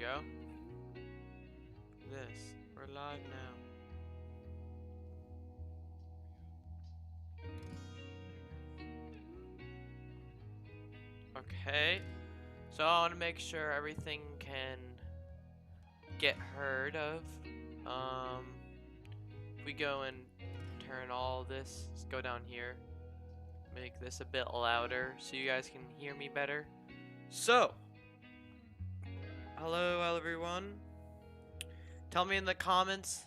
go. We're live now. Okay. So I want to make sure everything can get heard of. If we go and turn all this, let's go down here. Make this a bit louder so you guys can hear me better. So, hello everyone. Tell me in the comments.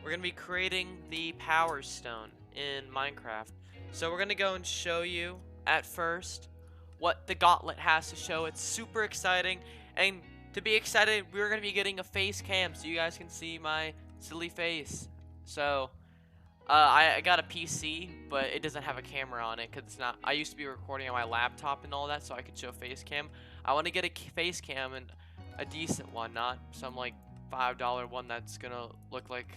We're gonna be creating the Power Stone in Minecraft. So we're gonna go and show you at first what the Gauntlet has to show. It's super exciting, and to be excited, we're gonna be getting a face cam so you guys can see my silly face. So I got a PC, but it doesn't have a camera on it because it's not. I used to be recording on my laptop and all that, so I could show face cam. I want to get a face cam, and a decent one, not some like $5 one that's gonna look like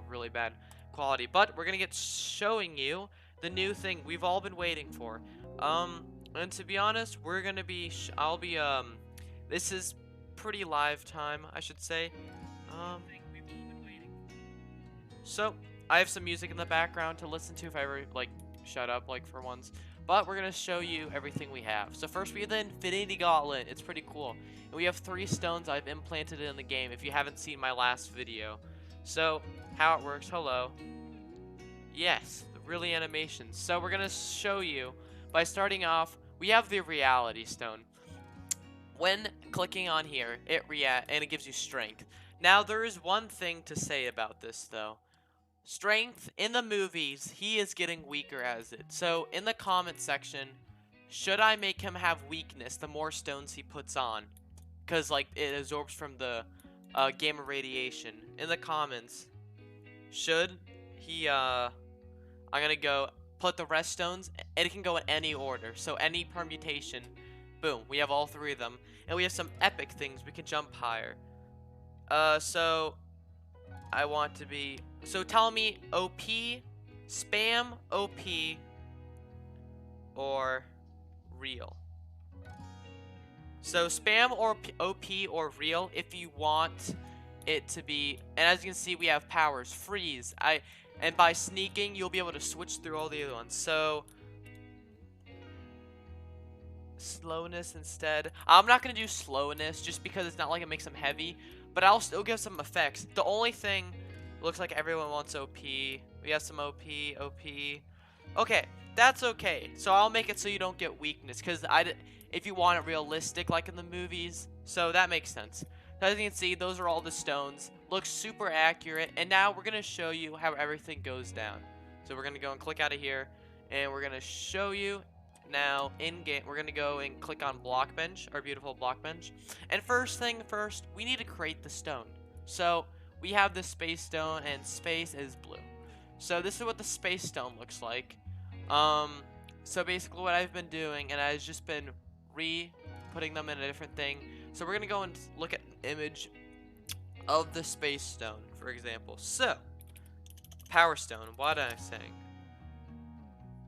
really bad quality. But we're gonna get showing you the new thing we've all been waiting for. And to be honest, we're gonna be. This is pretty live time, I should say. So I have some music in the background to listen to if I ever shut up for once. But we're gonna show you everything we have. So first we have the Infinity Gauntlet. It's pretty cool. And we have 3 stones I've implanted in the game if you haven't seen my last video. So how it works, hello. Yes, really animations. So we're gonna show you by starting off, we have the Reality Stone. When clicking on here, and it gives you strength. Now there is one thing to say about this though. Strength in the movies, he is getting weaker as it. So in the comment section, should I make him have weakness the more stones he puts on? Because it absorbs from the gamma radiation. In the comments, should he I'm gonna go put the rest stones, and it can go in any order. So any permutation, boom, we have all 3 of them. And we have some epic things, we can jump higher. So I want to be, so tell me OP, spam OP, or real. So spam or OP or real if you want it to be, and as you can see we have powers, freeze, and by sneaking you'll be able to switch through all the other ones. So slowness instead. I'm not gonna do slowness just because it's not like it makes them heavy, but I'll still give some effects. The only thing, looks like everyone wants OP. We have some OP. Okay, that's okay. So I'll make it so you don't get weakness, because if you want it realistic like in the movies, so that makes sense. So as you can see, those are all the stones. Looks super accurate, and now we're gonna show you how everything goes down. So we're gonna go and click out of here, and we're gonna show you. Now, in game, we're gonna go and click on block bench, our beautiful block bench. And first thing first, we need to create the stone. So we have the space stone, and space is blue. So this is what the space stone looks like. So basically what I've been doing, and I've just been putting them in a different thing. So we're gonna go and look at an image of the space stone, for example. So, Power Stone, what am I saying?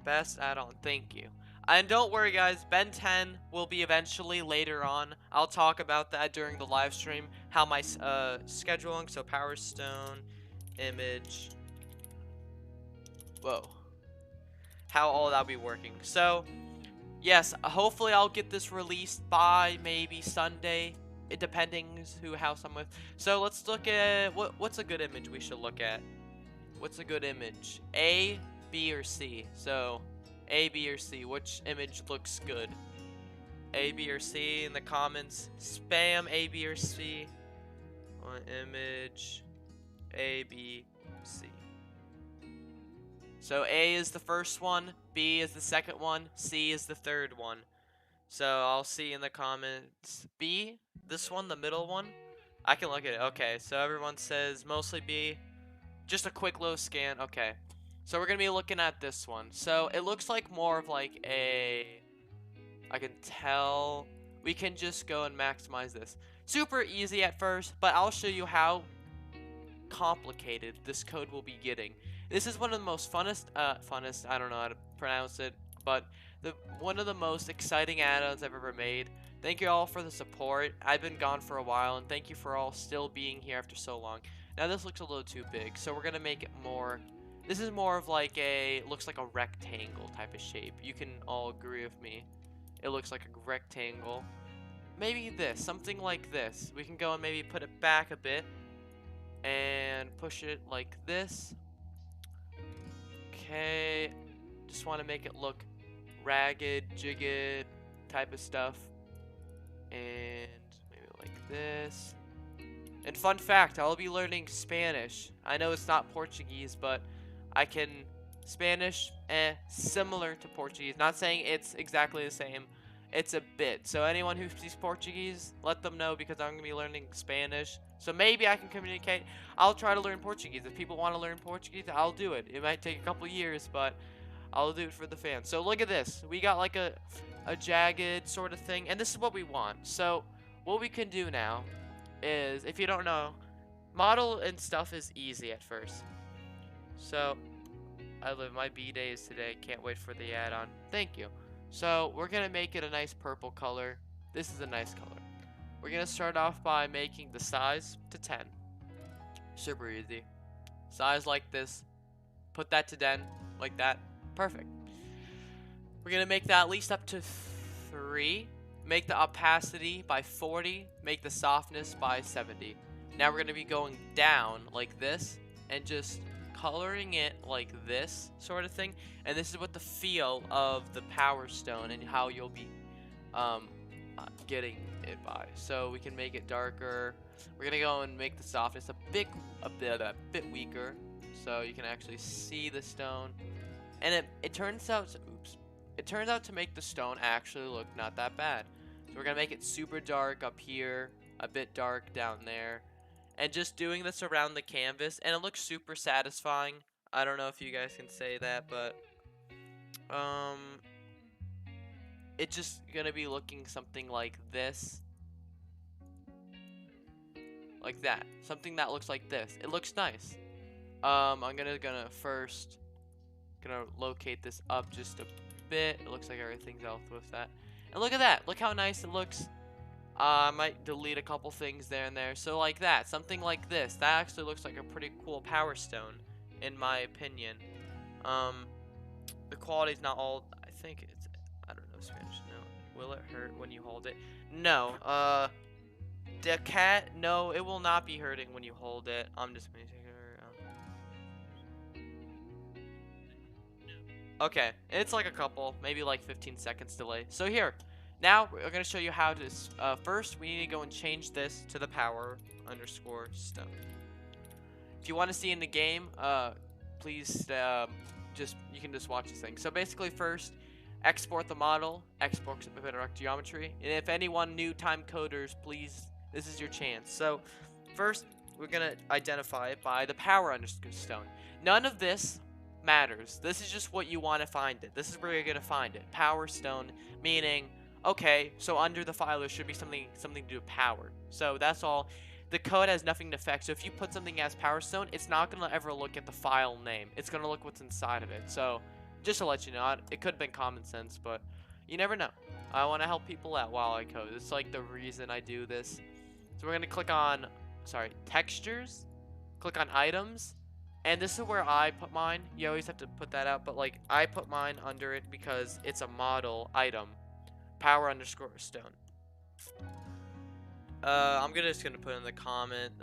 Best add-on, thank you. And don't worry guys, Ben 10 will be eventually later on. I'll talk about that during the live stream, how my scheduling. So Power Stone, image, whoa, how all that'll be working. So yes, hopefully I'll get this released by maybe Sunday, it depending who house I'm with. So let's look at what's a good image we should look at. What's a good image? A, B, or C? So A, B, or C, which image looks good? A, B, or C in the comments. Spam A, B, or C on image A, B, C. So A is the first one, B is the second one, C is the third one. So I'll see in the comments. B, this one, the middle one. I can look at it. Okay, so everyone says mostly B. Just a quick low scan. Okay. So we're going to be looking at this one. So it looks like more of I can tell. We can just go and maximize this. Super easy at first, but I'll show you how complicated this code will be getting. This is one of the most funnest, I don't know how to pronounce it, but one of the most exciting add-ons I've ever made. Thank you all for the support. I've been gone for a while, and thank you for all still being here after so long. Now this looks a little too big, so we're gonna make it more. This is more of like looks like a rectangle type of shape. You can all agree with me. It looks like a rectangle. Maybe this, something like this. We can go and maybe put it back a bit and push it like this. Okay, just want to make it look ragged, jigged type of stuff. And maybe like this. And fun fact, I'll be learning Spanish. I know it's not Portuguese, but I can Spanish similar to Portuguese. Not saying it's exactly the same. It's a bit. So anyone who speaks Portuguese, let them know because I'm going to be learning Spanish. So maybe I can communicate. I'll try to learn Portuguese. If people want to learn Portuguese, I'll do it. It might take a couple years, but I'll do it for the fans. So look at this. We got like a jagged sort of thing. And this is what we want. So what we can do now is, if you don't know, model and stuff is easy at first. So my B day is today. Can't wait for the add-on. Thank you. So we're gonna make it a nice purple color. This is a nice color. We're gonna start off by making the size to 10. Super easy. Size like this. Put that to 10 like that. Perfect. We're gonna make that at least up to 3. Make the opacity by 40. Make the softness by 70. Now we're gonna be going down like this and just coloring it like this sort of thing. And this is what the feel of the power stone and how you'll be getting it by. So we can make it darker. We're gonna go and make the softness a bit weaker, so you can actually see the stone. And it turns out to make the stone actually look not that bad. So we're gonna make it super dark up here, a bit dark down there, and just doing this around the canvas, and it looks super satisfying. I don't know if you guys can say that, but it's just gonna be looking something like this, like that, something that looks like this. It looks nice. I'm gonna first locate this up just a bit. It looks like everything's else with that, and look at that. Look how nice it looks. I might delete a couple things there and there. So like that, something like this. That actually looks like a pretty cool power stone, in my opinion. The quality's not all. I think it's. I don't know Spanish. No. Will it hurt when you hold it? No. The cat. No, it will not be hurting when you hold it. I'm just gonna take her. Okay, it's like a couple, maybe like 15 seconds delay. So here. Now we're going to show you how to, first we need to go and change this to the power underscore stone. If you want to see in the game, please you can just watch this thing. So basically first, export the model, export the direct geometry, and if anyone new time coders, please, this is your chance. So first, we're going to identify it by the power underscore stone. None of this matters. This is just what you want to find it. This is where you're going to find it. Power stone, meaning, okay, so under the file there should be something to do with power. So that's all. The code has nothing to affect. So if you put something as power stone, it's not going to ever look at the file name. It's going to look what's inside of it. So just to let you know, it could have been common sense, but you never know. I want to help people out while I code. It's like the reason I do this. So we're going to click on, textures. Click on items. And this is where I put mine. You always have to put that out, but like I put mine under it because it's a model item. Power underscore stone. I'm just gonna put in the comment.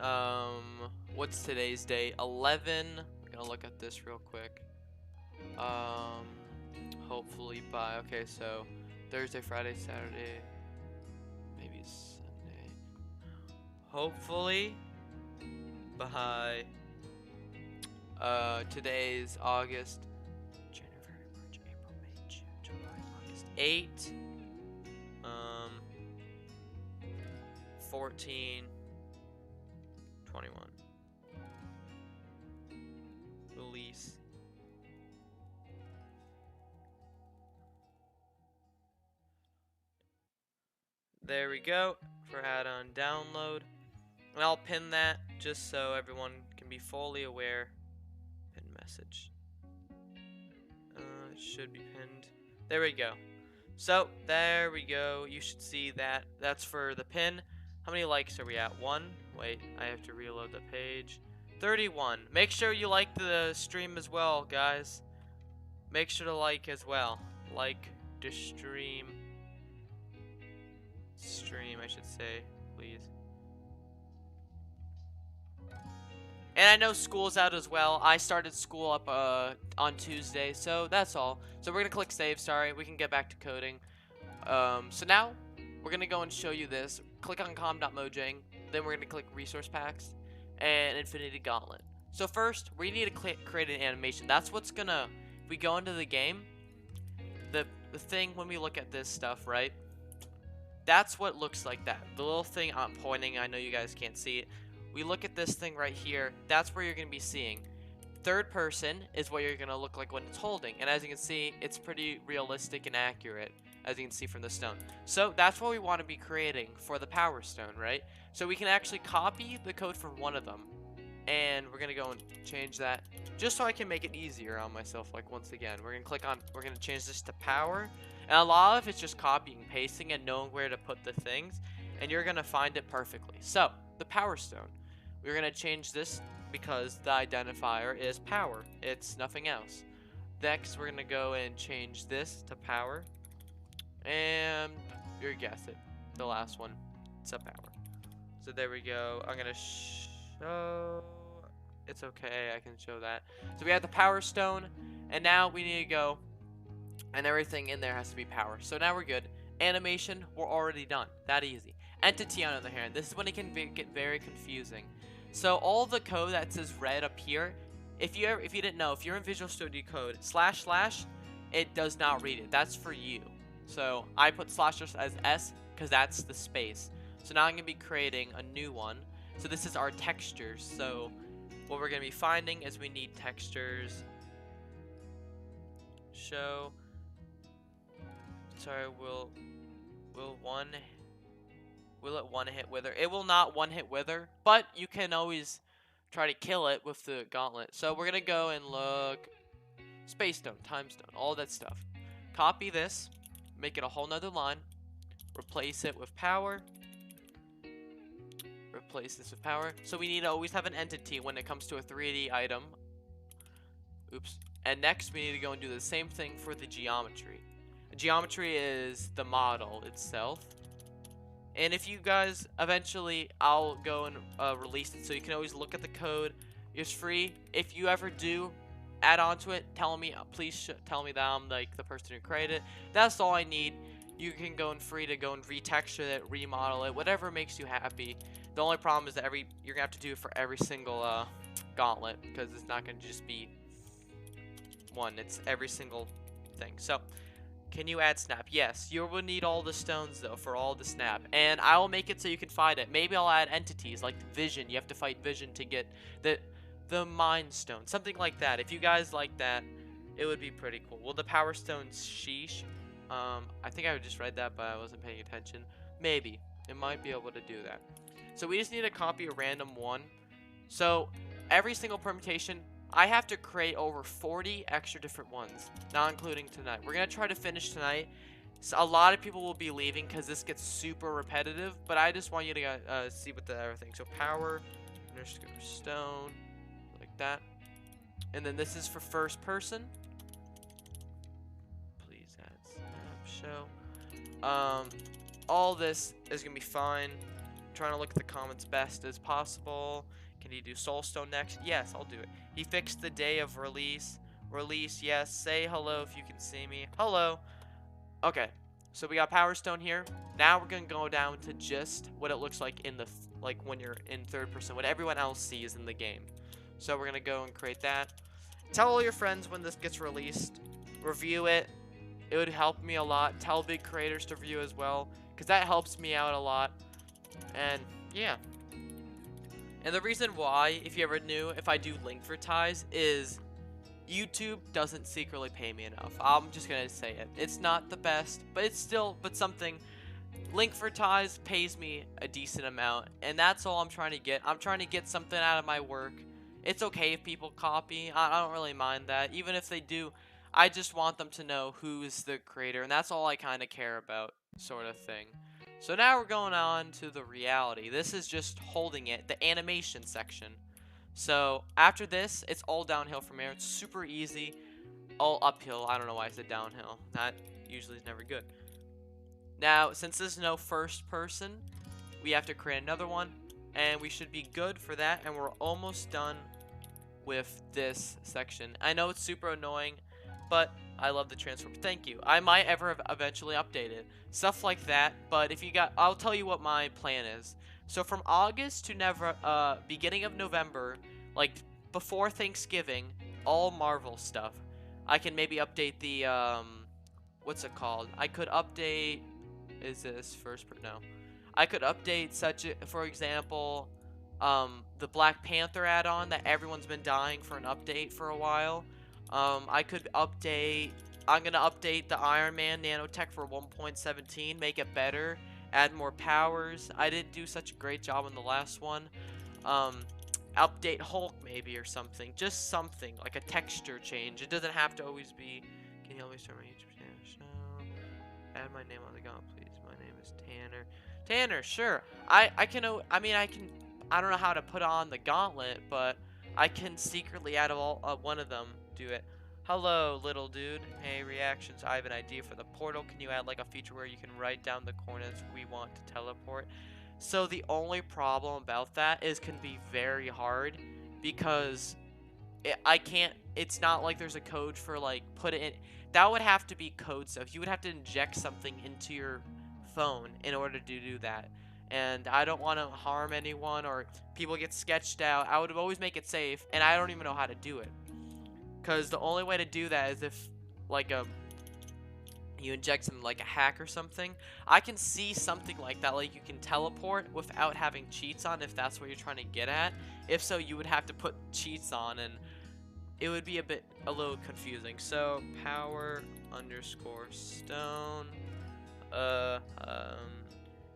What's today's date? 11. I'm gonna look at this real quick. Hopefully by so Thursday, Friday, Saturday, maybe Sunday. Hopefully by today's August, January, March, April, May, June, July, August 8. 14, 21. Release. There we go for add-on download. And I'll pin that just so everyone can be fully aware. Pin message. It should be pinned. There we go. So there we go. You should see that. That's for the pin. How many likes are we at? 1. Wait, I have to reload the page. 31. Make sure you like the stream as well, guys. Make sure to like as well. Like the stream. I should say, please. And I know school's out as well. I started school up on Tuesday, so that's all. So we're gonna click save. Sorry, we can get back to coding. So now we're gonna go and show you this. Click on com.mojang, then we're gonna click resource packs and Infinity Gauntlet. So first, we need to create an animation. That's what's gonna, if we go into the game, the thing when we look at this stuff, right? That's what looks like that. The little thing I'm pointing, I know you guys can't see it. We look at this thing right here, that's where you're gonna be seeing. Third person is what you're gonna look like when it's holding, and as you can see, it's pretty realistic and accurate, as you can see from the stone. So that's what we want to be creating for the power stone, right? So we can actually copy the code from one of them, and we're gonna go and change that just so I can make it easier on myself. Like, once again, we're gonna change this to power, and a lot of it's just copying, pasting, and knowing where to put the things, and you're gonna find it perfectly. So the power stone, we're gonna change this because the identifier is power. It's nothing else. Next, we're gonna go and change this to power, and you guessed it, the last one, it's a power. So there we go. I'm gonna show. It's okay, I can show that. So we have the power stone, and now we need to go, and everything in there has to be power. So now we're good. Animation, we're already done. That easy. Entity, on the other hand, this is when it can get very confusing. So all the code that says red up here, if you didn't know, if you're in Visual Studio Code // it does not read it. That's for you. So I put / as S because that's the space. So now I'm gonna be creating a new one. So this is our textures. So what we're gonna be finding is we need textures. Show. Sorry, will it one hit wither? It will not one hit wither, but you can always try to kill it with the gauntlet. So we're gonna go and look space stone, time stone, all that stuff. Copy this, make it a whole nother line, replace it with power, replace this with power. So we need to always have an entity when it comes to a 3D item. Oops. And next we need to go and do the same thing for the geometry. Geometry is the model itself. And if you guys, eventually, I'll go and release it, so you can always look at the code. It's free. If you ever do add on to it, tell me, please tell me that I'm like the person who created it. That's all I need. You can go and free to go and retexture it, remodel it, whatever makes you happy. The only problem is that you're gonna have to do it for every single gauntlet, because it's not gonna just be one. It's every single thing. So. Can you add snap? Yes, you will need all the stones though for all the snap, and I will make it so you can find it. Maybe I'll add entities like vision. You have to fight vision to get the mind stone, something like that. If you guys like that, it would be pretty cool. Well, the power stones, sheesh. I think I just read that, but I wasn't paying attention. Maybe it might be able to do that. So we just need to copy a random one. So every single permutation, I have to create over 40 extra different ones, not including tonight. We're going to try to finish tonight. So a lot of people will be leaving because this gets super repetitive, but I just want you to see what the everything. So power, underscore stone, like that. And then this is for first person. Please add snap show. All this is going to be fine. I'm trying to look at the comments best as possible. Can he do soulstone next? Yes, I'll do it. He fixed the day of release. Release, yes. Say hello if you can see me. Hello. Okay, so we got power stone here. Now we're gonna go down to just what it looks like in the when you're in third person, what everyone else sees in the game. So we're gonna go and create that. Tell all your friends when this gets released. Review it. It would help me a lot. Tell big creators to review as well, because that helps me out a lot. And yeah. And the reason why, if you ever knew, if I do link for ties, is YouTube doesn't secretly pay me enough. I'm just gonna say it. It's not the best, but it's still, something. Link for ties pays me a decent amount, and that's all I'm trying to get. I'm trying to get something out of my work. It's okay if people copy. I don't really mind that. Even if they do, I just want them to know who's the creator, and that's all I kind of care about, sort of thing. So now we're going on to the reality. This is just holding it, the animation section. So after this, it's all downhill from here. It's super easy, all uphill. I don't know why I said downhill. That usually is never good. Now, since there's no first person, we have to create another one, and we should be good for that, and we're almost done with this section. I know it's super annoying, but I love the transform. Thank you. I might ever eventually update it. Stuff like that, but if you got, I'll tell you what my plan is. So from August to beginning of November, like before Thanksgiving, all Marvel stuff. I can maybe update the, what's it called? I could update, is this no. I could update for example, the Black Panther add-on that everyone's been dying for an update for a while. I could update, I'm gonna update the Iron Man nanotech for 1.17, make it better, add more powers. I didn't do such a great job on the last one. Update Hulk maybe or something, just something like a texture change. It doesn't have to always be. Can you help me start my YouTube channel? Add my name on the gun, please. My name is Tanner. Tanner, sure. I don't know how to put on the gauntlet, but I can secretly add one of them. Do it. Hello, little dude. Hey, reactions. I have an idea for the portal. Can you add like a feature where you can write down the coordinates we want to teleport? So the only problem about that is can be very hard because I can't. It's not like there's a code for like put it in. That would have to be code stuff. You would have to inject something into your phone in order to do that. And I don't want to harm anyone or people get sketched out. I would always make it safe, and I don't even know how to do it. Because the only way to do that is if like you inject something like a hack or something. I can see something like that, like you can teleport without having cheats on, if that's what you're trying to get at. If so, you would have to put cheats on, and it would be a little confusing. So power underscore stone.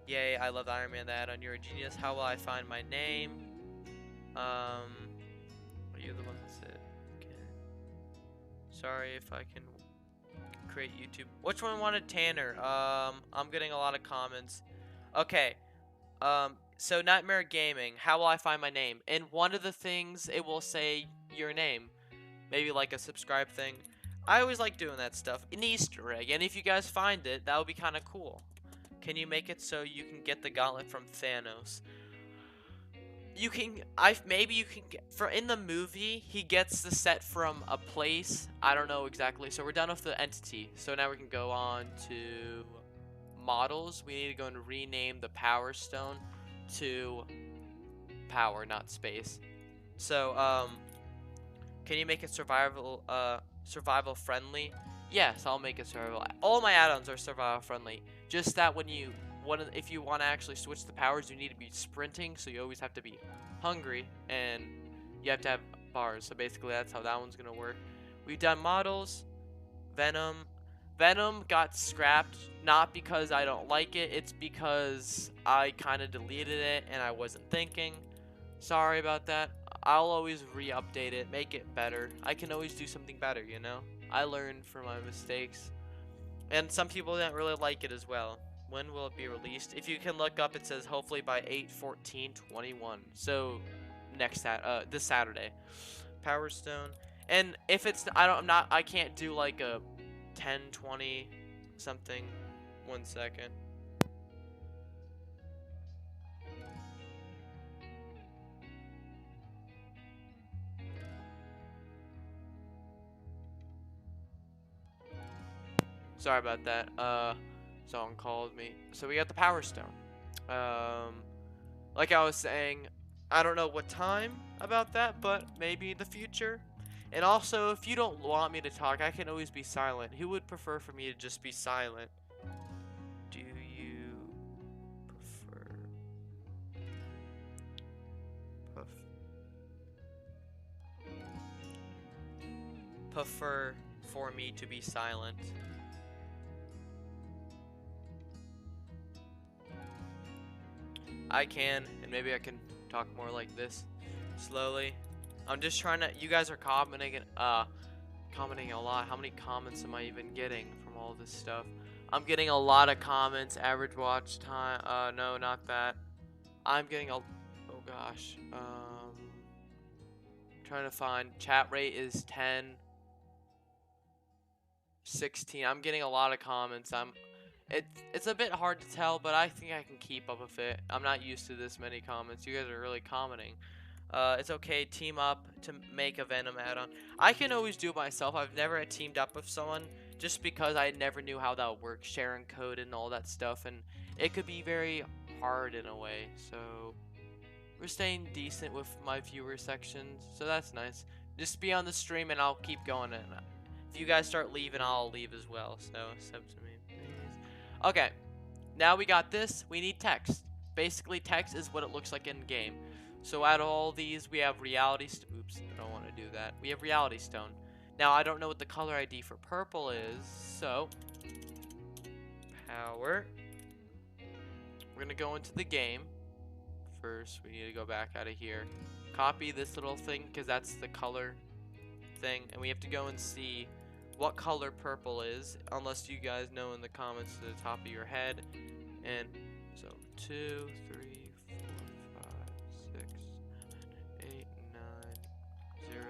Yay, I love Iron Man that on You're a Genius. How will I find my name? Are you the one that said? Okay. Sorry if I can create YouTube. Which one wanted Tanner? I'm getting a lot of comments. Okay. So Nightmare Gaming, how will I find my name? And one of the things it will say your name. Maybe like a subscribe thing. I always like doing that stuff. An Easter egg. And if you guys find it, that would be kind of cool. Can you make it so you can get the gauntlet from Thanos? You can, maybe you can get, in the movie, he gets the set from a place. I don't know exactly. So we're done with the entity. So now we can go on to models. We need to go and rename the Power Stone to power, not space. So, can you make it survival friendly? Yes, I'll make it survival. All my add-ons are survival friendly. Just that when you if you want to actually switch the powers, you need to be sprinting, so you always have to be hungry, and you have to have bars. So basically, that's how that one's gonna work. We've done models. Venom. Venom got scrapped, not because I don't like it. It's because I kind of deleted it and I wasn't thinking. Sorry about that. I'll always re-update it, make it better. I can always do something better, you know? I learned from my mistakes. And some people didn't really like it as well. When will it be released? If you can look up, it says hopefully by 8/14/21. So this Saturday. Power Stone. And if it's I can't do like a 10/20 something. 1 second. Sorry about that. Someone called me. So we got the Power Stone. Like I was saying, I don't know what time about that, but maybe the future. And also, if you don't want me to talk, I can always be silent. Who would prefer for me to just be silent? Do you prefer for me to be silent? I can, and maybe I can talk more like this slowly. I'm just trying to, you guys are commenting, commenting a lot. How many comments am I even getting from all this stuff? I'm getting a lot of comments. Average watch time. No, not that. I'm getting a. Oh gosh. Trying to find. Chat rate is 10. 16. I'm getting a lot of comments. It's a bit hard to tell, but I think I can keep up with it. I'm not used to this many comments. You guys are really commenting. It's okay. Team up to make a Venom add-on. I can always do it myself. I've never teamed up with someone just because I never knew how that works, sharing code and all that stuff, and it could be very hard in a way. So we're staying decent with my viewer sections, so that's nice. Just be on the stream and I'll keep going. And if you guys start leaving, I'll leave as well. So sub to me, please. Okay, now we got this. We need text. Basically, text is what it looks like in game. So out of all these, we have reality. Oops, I don't want to do that. We have reality stone. Now I don't know what the color ID for purple is, so power. We're gonna go into the game. First, we need to go back out of here. Copy this little thing because that's the color thing, and we have to go and see what color purple is, unless you guys know in the comments to the top of your head. And so 2, 3, 4, 5, 6, 7, 8, 9, 0.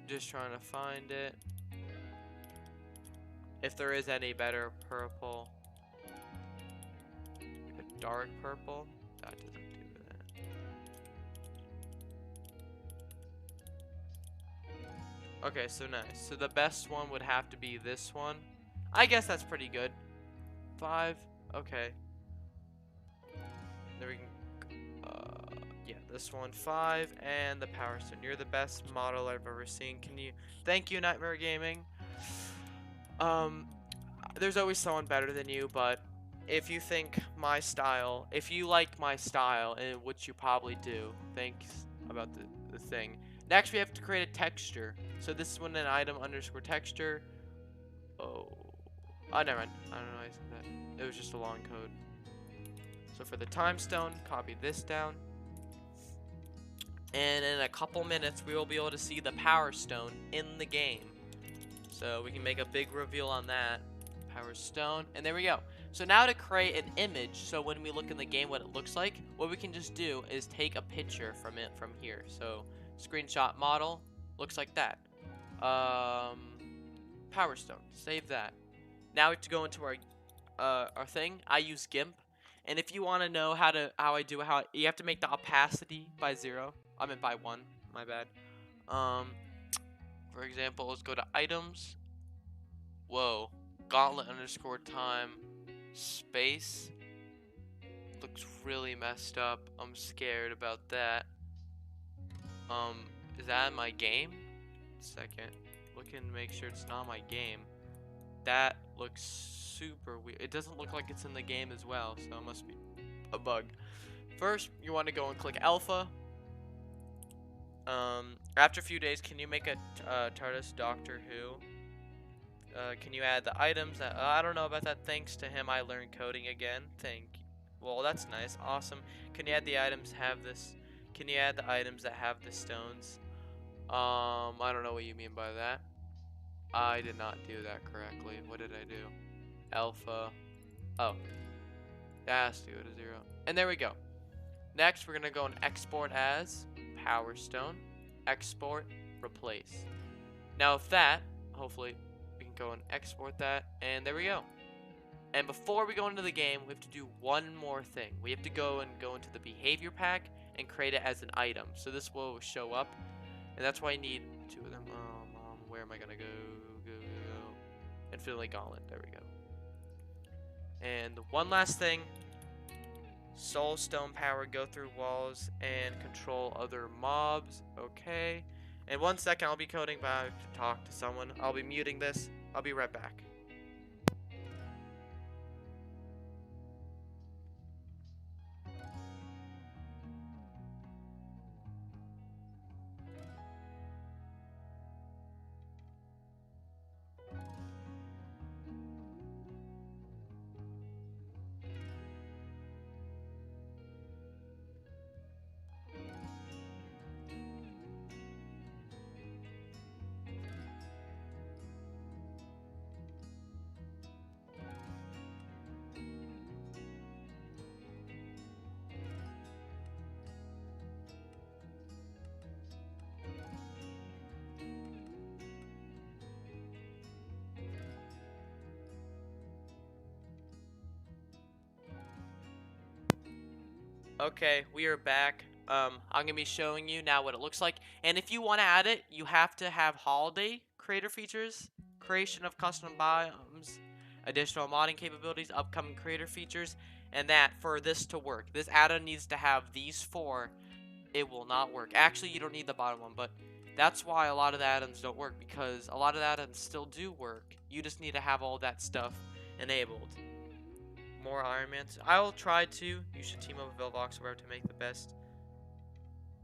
Just trying to find it. If there is any better purple. Like a dark purple. That doesn't do that. Okay, so nice. So the best one would have to be this one. I guess that's pretty good. 5. Okay. There we can. Yeah, this one 5 and the Power Stone. You're the best model I've ever seen. Can you? Thank you, Nightmare Gaming. There's always someone better than you, but if you think my style, if you like my style, and which you probably do, thanks about the thing. Next, we have to create a texture. So this is when an item underscore texture. Oh, never mind. I don't know why I said that. It was just a long code. So for the time stone, copy this down. And in a couple minutes, we will be able to see the Power Stone in the game. So we can make a big reveal on that. Power Stone, and there we go. So now to create an image, so when we look in the game what it looks like, what we can just do is take a picture from it from here. So screenshot model, looks like that. Power Stone, save that. Now we have to go into our thing. I use GIMP, and if you want to know how you have to make the opacity by 0. I meant by 1. My bad. For example, let's go to items. Whoa, Gauntlet underscore time space. Looks really messed up. I'm scared about that. Is that in my game? Second, looking to make sure it's not my game. That looks super weird. It doesn't look like it's in the game as well, so it must be a bug. First, you want to go and click alpha. After a few days, can you make a TARDIS Doctor Who? Can you add the items that I don't know about that. Thanks to him, I learned coding again. Well, that's nice. Awesome. Can you add the items have this? Can you add the items that have the stones? I don't know what you mean by that. I did not do that correctly. What did I do? Alpha. Oh. That has to go to 0. And there we go. Next, we're gonna go and export as Power Stone. Export, replace. Now with that, hopefully we can go and export that, and there we go. And before we go into the game, we have to do one more thing. We have to go into the behavior pack and create it as an item. So this will show up, and that's why I need 2 of them. Where am I gonna go? Infinity Gauntlet. There we go. And one last thing. Soul Stone power, go through walls and control other mobs. Okay. In 1 second, I'll be coding, but I have to talk to someone. I'll be muting this. I'll be right back. Okay, we are back. I'm gonna be showing you now what it looks like. And if you want to add it, you have to have holiday creator features, creation of custom biomes, additional modding capabilities, upcoming creator features, and that for this to work. This add-on needs to have these four. It will not work. Actually, you don't need the bottom one, but that's why a lot of the add-ons don't work, because a lot of the add-ons still do work. You just need to have all that stuff enabled. More Iron Mans. I will try to. You should team up with Velvoxware to make the best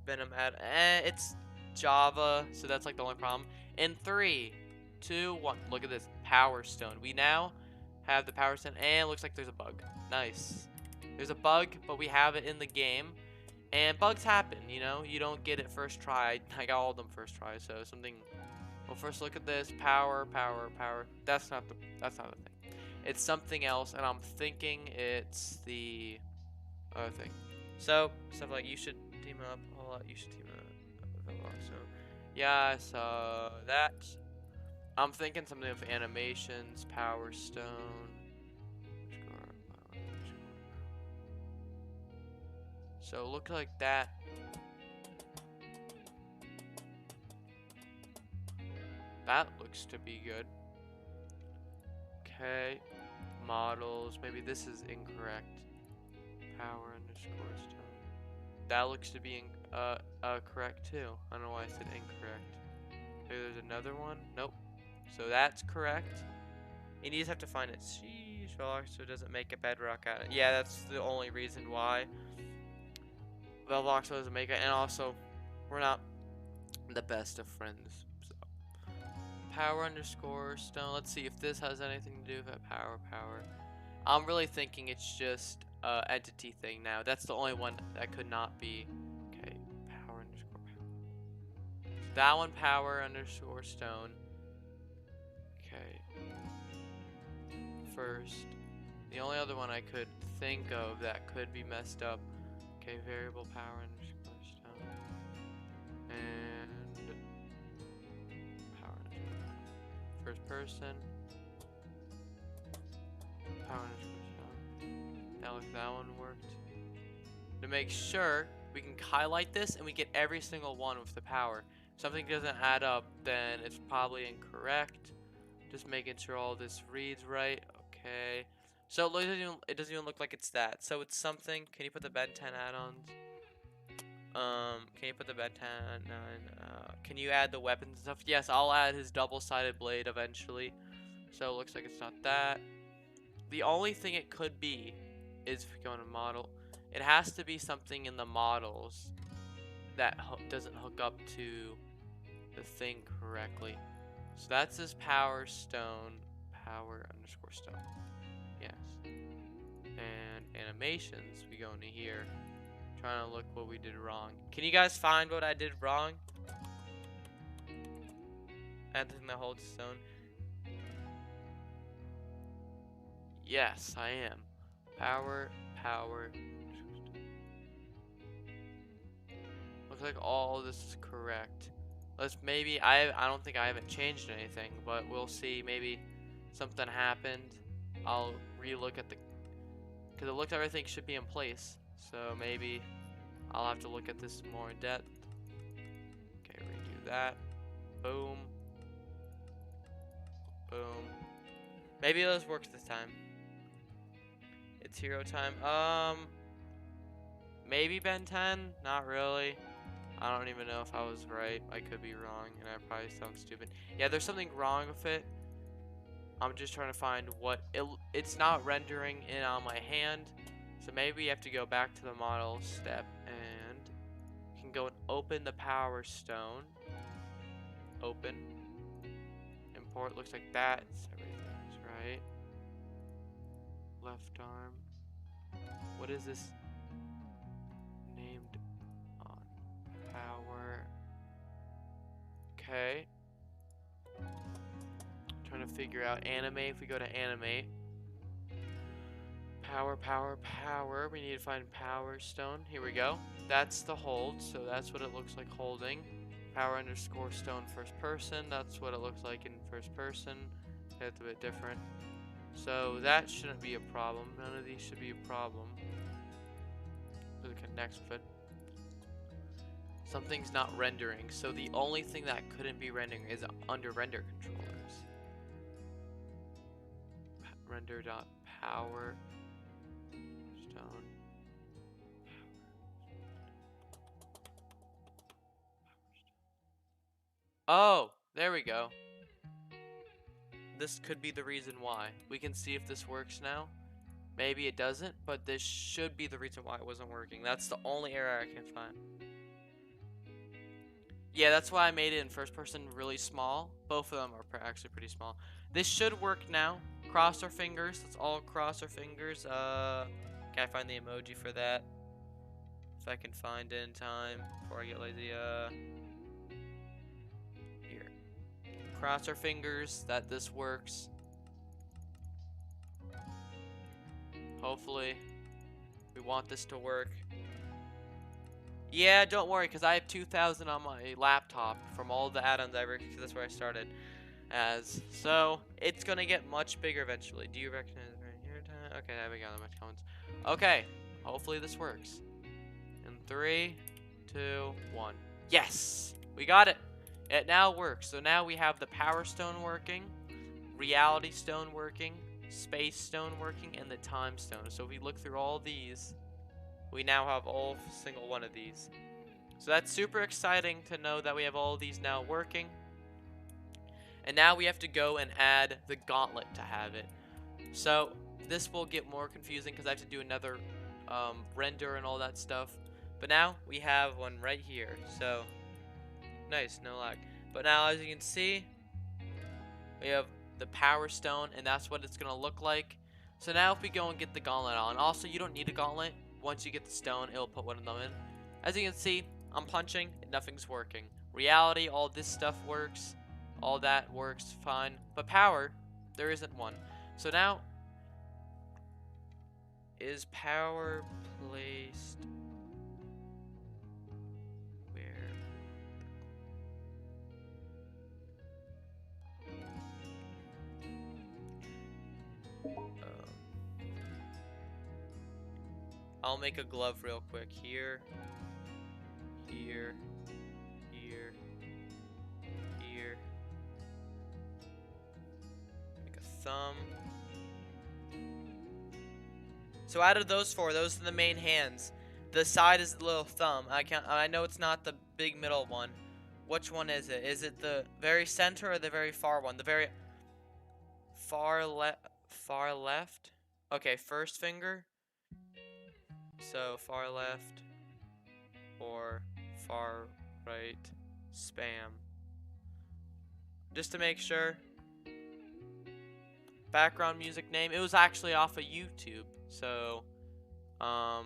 Venom add. It's Java, so that's like the only problem. In 3, 2, 1. Look at this. Power Stone. We now have the Power Stone, and it looks like there's a bug. Nice. There's a bug, but we have it in the game. And bugs happen, you know? You don't get it first try. I got all of them first try, so something... Well, first look at this. Power, power, power. That's not the thing. It's something else, and I'm thinking it's the other thing. So, stuff like you should team up. Hold on, you should team up. So, yeah, so that. I'm thinking something of animations, Power Stone. So, look like that. That looks to be good. Okay. Models. Maybe this is incorrect. Power underscore stone. That looks to be correct too. I don't know why I said incorrect. Maybe there's another one. Nope. So that's correct. And you just have to find it. Sheesh, so it doesn't make a bedrock out of it. Yeah, that's the only reason why. Velvox doesn't make it, and also we're not the best of friends. So. Power underscore stone. Let's see if this has anything to do with that. Power. I'm really thinking it's just entity thing now. That's the only one that could not be. Okay, power underscore power. So that one, power underscore stone. Okay. First, the only other one I could think of that could be messed up. Okay, variable power underscore stone. And power underscore power. First person. Power underscore. Now if that one worked. To make sure we can highlight this and we get every single one with the power. If something doesn't add up, then it's probably incorrect. Just making sure all this reads right. Okay. So it doesn't even look like it's that. So it's something. Can you put the Ben 10 add-ons? Can you put the Ben 10 9? Can you add the weapons and stuff? Yes, I'll add his double-sided blade eventually. So it looks like it's not that. The only thing it could be is if we go into model, it has to be something in the models that doesn't hook up to the thing correctly. So that's his power stone, power underscore stone. Yes. And animations, we go into here, trying to look what we did wrong. Can you guys find what I did wrong? Anything that holds stone. Yes, I am. Power. Looks like all this is correct. Maybe I don't think I haven't changed anything, but we'll see. Maybe something happened. I'll relook at because it looks like everything should be in place. So maybe I'll have to look at this more in depth. Okay, redo that. Boom. Boom. Maybe this works this time. It's hero time. Maybe Ben 10? Not really. I don't even know if I was right. I could be wrong, and I probably sound stupid. Yeah, there's something wrong with it. I'm just trying to find what it's not rendering in on my hand. So maybe you have to go back to the model step, and you can go and open the power stone. Open. Import. Looks like that's everything's right. Left arm. What is this named on? Power. Okay. Trying to figure out animate. If we go to animate. Power. We need to find power stone. Here we go. That's the hold. So that's what it looks like holding. Power underscore stone first person. That's what it looks like in first person. That's a bit different. So that shouldn't be a problem. None of these should be a problem. The Okay, next fit. Something's not rendering, so the only thing that couldn't be rendering is under render controllers. Render.power stone. Oh, there we go. This could be the reason why. We can see if this works now. Maybe it doesn't, but this should be the reason why it wasn't working. That's the only error I can find. Yeah, that's why I made it in first person really small. Both of them are actually pretty small. This should work now. Cross our fingers. Let's all cross our fingers. Can I find the emoji for that? If I can find it in time before I get lazy. Here. Cross our fingers that this works. Hopefully. We want this to work. Yeah, don't worry, because I have 2,000 on my laptop from all the add-ons I worked, because that's where I started as. So, it's going to get much bigger eventually. Do you recognize it right here? Okay, there we go. Not much comments. Okay, hopefully this works. In 3, 2, 1. Yes! We got it! It now works. So now we have the Power Stone working, Reality Stone working, Space Stone working, and the Time Stone. So if we look through all these, we now have all single one of these. So that's super exciting to know that we have all of these now working. And now we have to go and add the gauntlet to have it. So this will get more confusing because I have to do another render and all that stuff. But now we have one right here. So nice, no lag. But now as you can see, we have the Power Stone, and that's what it's going to look like. So now if we go and get the gauntlet on, also you don't need a gauntlet. Once you get the stone, it'll put one of them in. As you can see, I'm punching and nothing's working. Reality, all this stuff works. All that works fine. But power, there isn't one. So now, is power placed where? I'll make a glove real quick. Here, here, here, here. Make a thumb. So out of those four, those are the main hands. The side is the little thumb. I know it's not the big middle one. Which one is it? Is it the very center or the very far one? The very far left? Okay, first finger. So far left or far right, spam. Just to make sure. Background music name. It was actually off of YouTube. So, I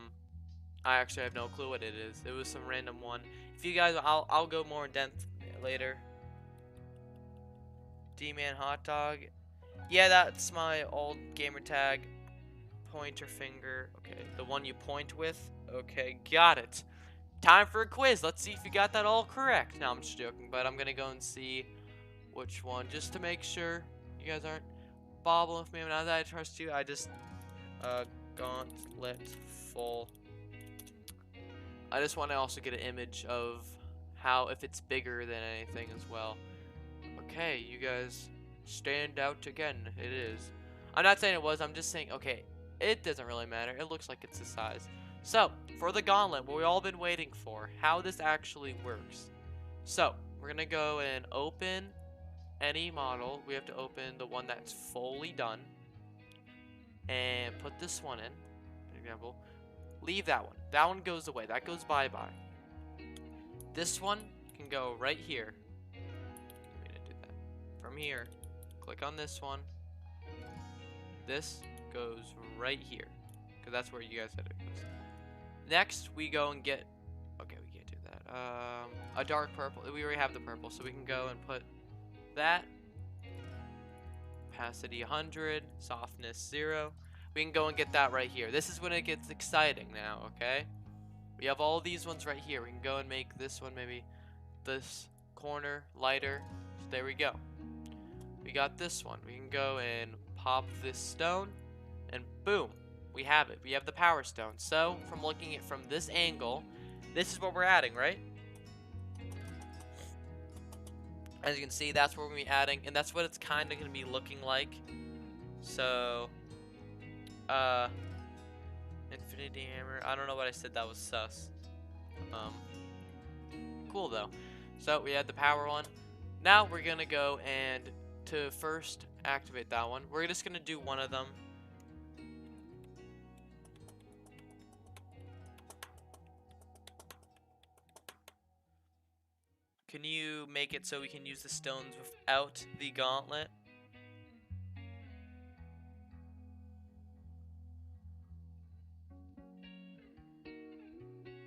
actually have no clue what it is. It was some random one. If you guys, I'll go more in depth later. D-Man Hot Dog. Yeah, that's my old gamer tag. Pointer finger. Okay, the one you point with. Okay, got it. Time for a quiz. Let's see if you got that all correct. No, I'm just joking, but I'm gonna go and see which one, just to make sure you guys aren't bobbling with me. Now that I trust you, I just gauntlet full. I just want to also get an image of how, if it's bigger than anything as well. Okay, you guys stand out again. It is. I'm not saying it was. I'm just saying, okay, it doesn't really matter. It looks like it's the size. So, for the gauntlet, what we've all been waiting for, how this actually works. So, we're going to go and open any model. We have to open the one that's fully done. And put this one in, for example. Leave that one. That one goes away. That goes bye-bye. This one can go right here. I'm gonna do that. From here, click on this one. This goes right here, because that's where you guys said it goes. Next, we go and get, okay, we can't do that. A dark purple. We already have the purple, so we can go and put that. Opacity 100, softness 0. We can go and get that right here. This is when it gets exciting now, okay? We have all these ones right here. We can go and make this one maybe this corner lighter. So there we go. We got this one. We can go and pop this stone, and boom. we have it. We have the power stone. So, from looking at it from this angle, this is what we're adding, right? As you can see, that's what we're going to be adding, and that's what it's kind of going to be looking like. So, infinity hammer. I don't know what I said that was sus. Cool though. So we had the power one. Now we're gonna go and to first activate that one, we're just gonna do one of them. Can you make it so we can use the stones without the gauntlet?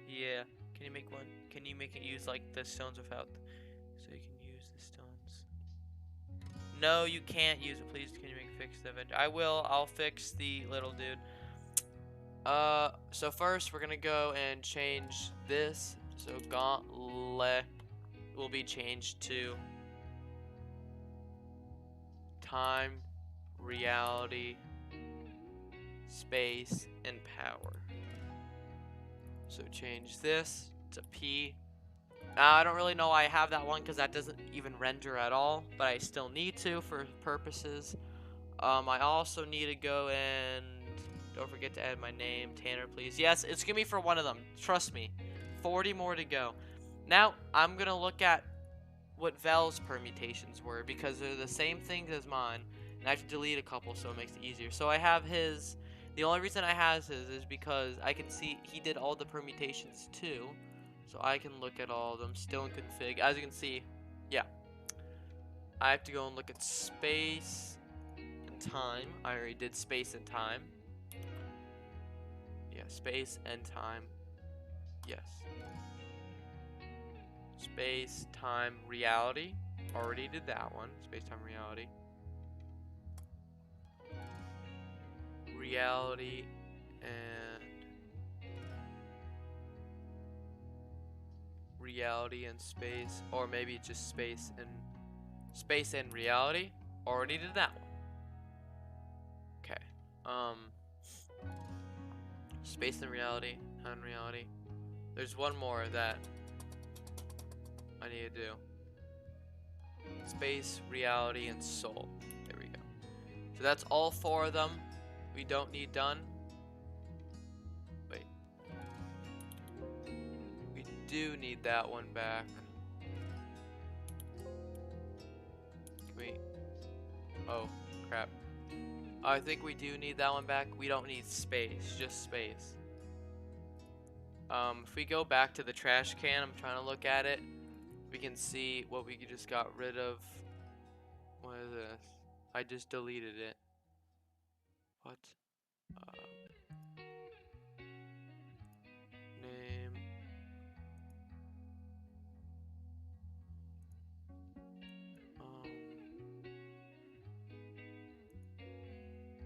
Yeah. Can you make one? Can you make it use like the stones without? So you can use the stones. No, you can't use it. Please, can you fix the event? I will. I'll fix the little dude. So first we're gonna go and change this. So gauntlet will be changed to time, reality, space, and power. So change this to P. I don't really know why I have that one because that doesn't even render at all, but I still need to for purposes. I also need to go and don't forget to add my name, Tanner, please. Yes, it's gonna be for one of them. Trust me. 40 more to go. Now, I'm gonna look at what Vel's permutations were because they're the same things as mine, and I have to delete a couple so it makes it easier. So I have his. The only reason I have his is because I can see he did all the permutations too. So I can look at all of them still in config. As you can see, yeah. I have to go and look at space and time. I already did space and time. Yeah, space and time. Yes. Space, time, reality. Already did that one. Space, time, reality. Reality and space, or maybe just space and reality. Already did that one. Okay. Space and reality, unreality. There's one more that I need to do. Space, reality, and soul. There we go. So that's all 4 of them. We don't need done. Wait. We do need that one back. Wait. Oh, crap. I think we do need that one back. We don't need space, just space. If we go back to the trash can, I'm trying to look at it. We can see what we just got rid of. What is this? I just deleted it. What? Name.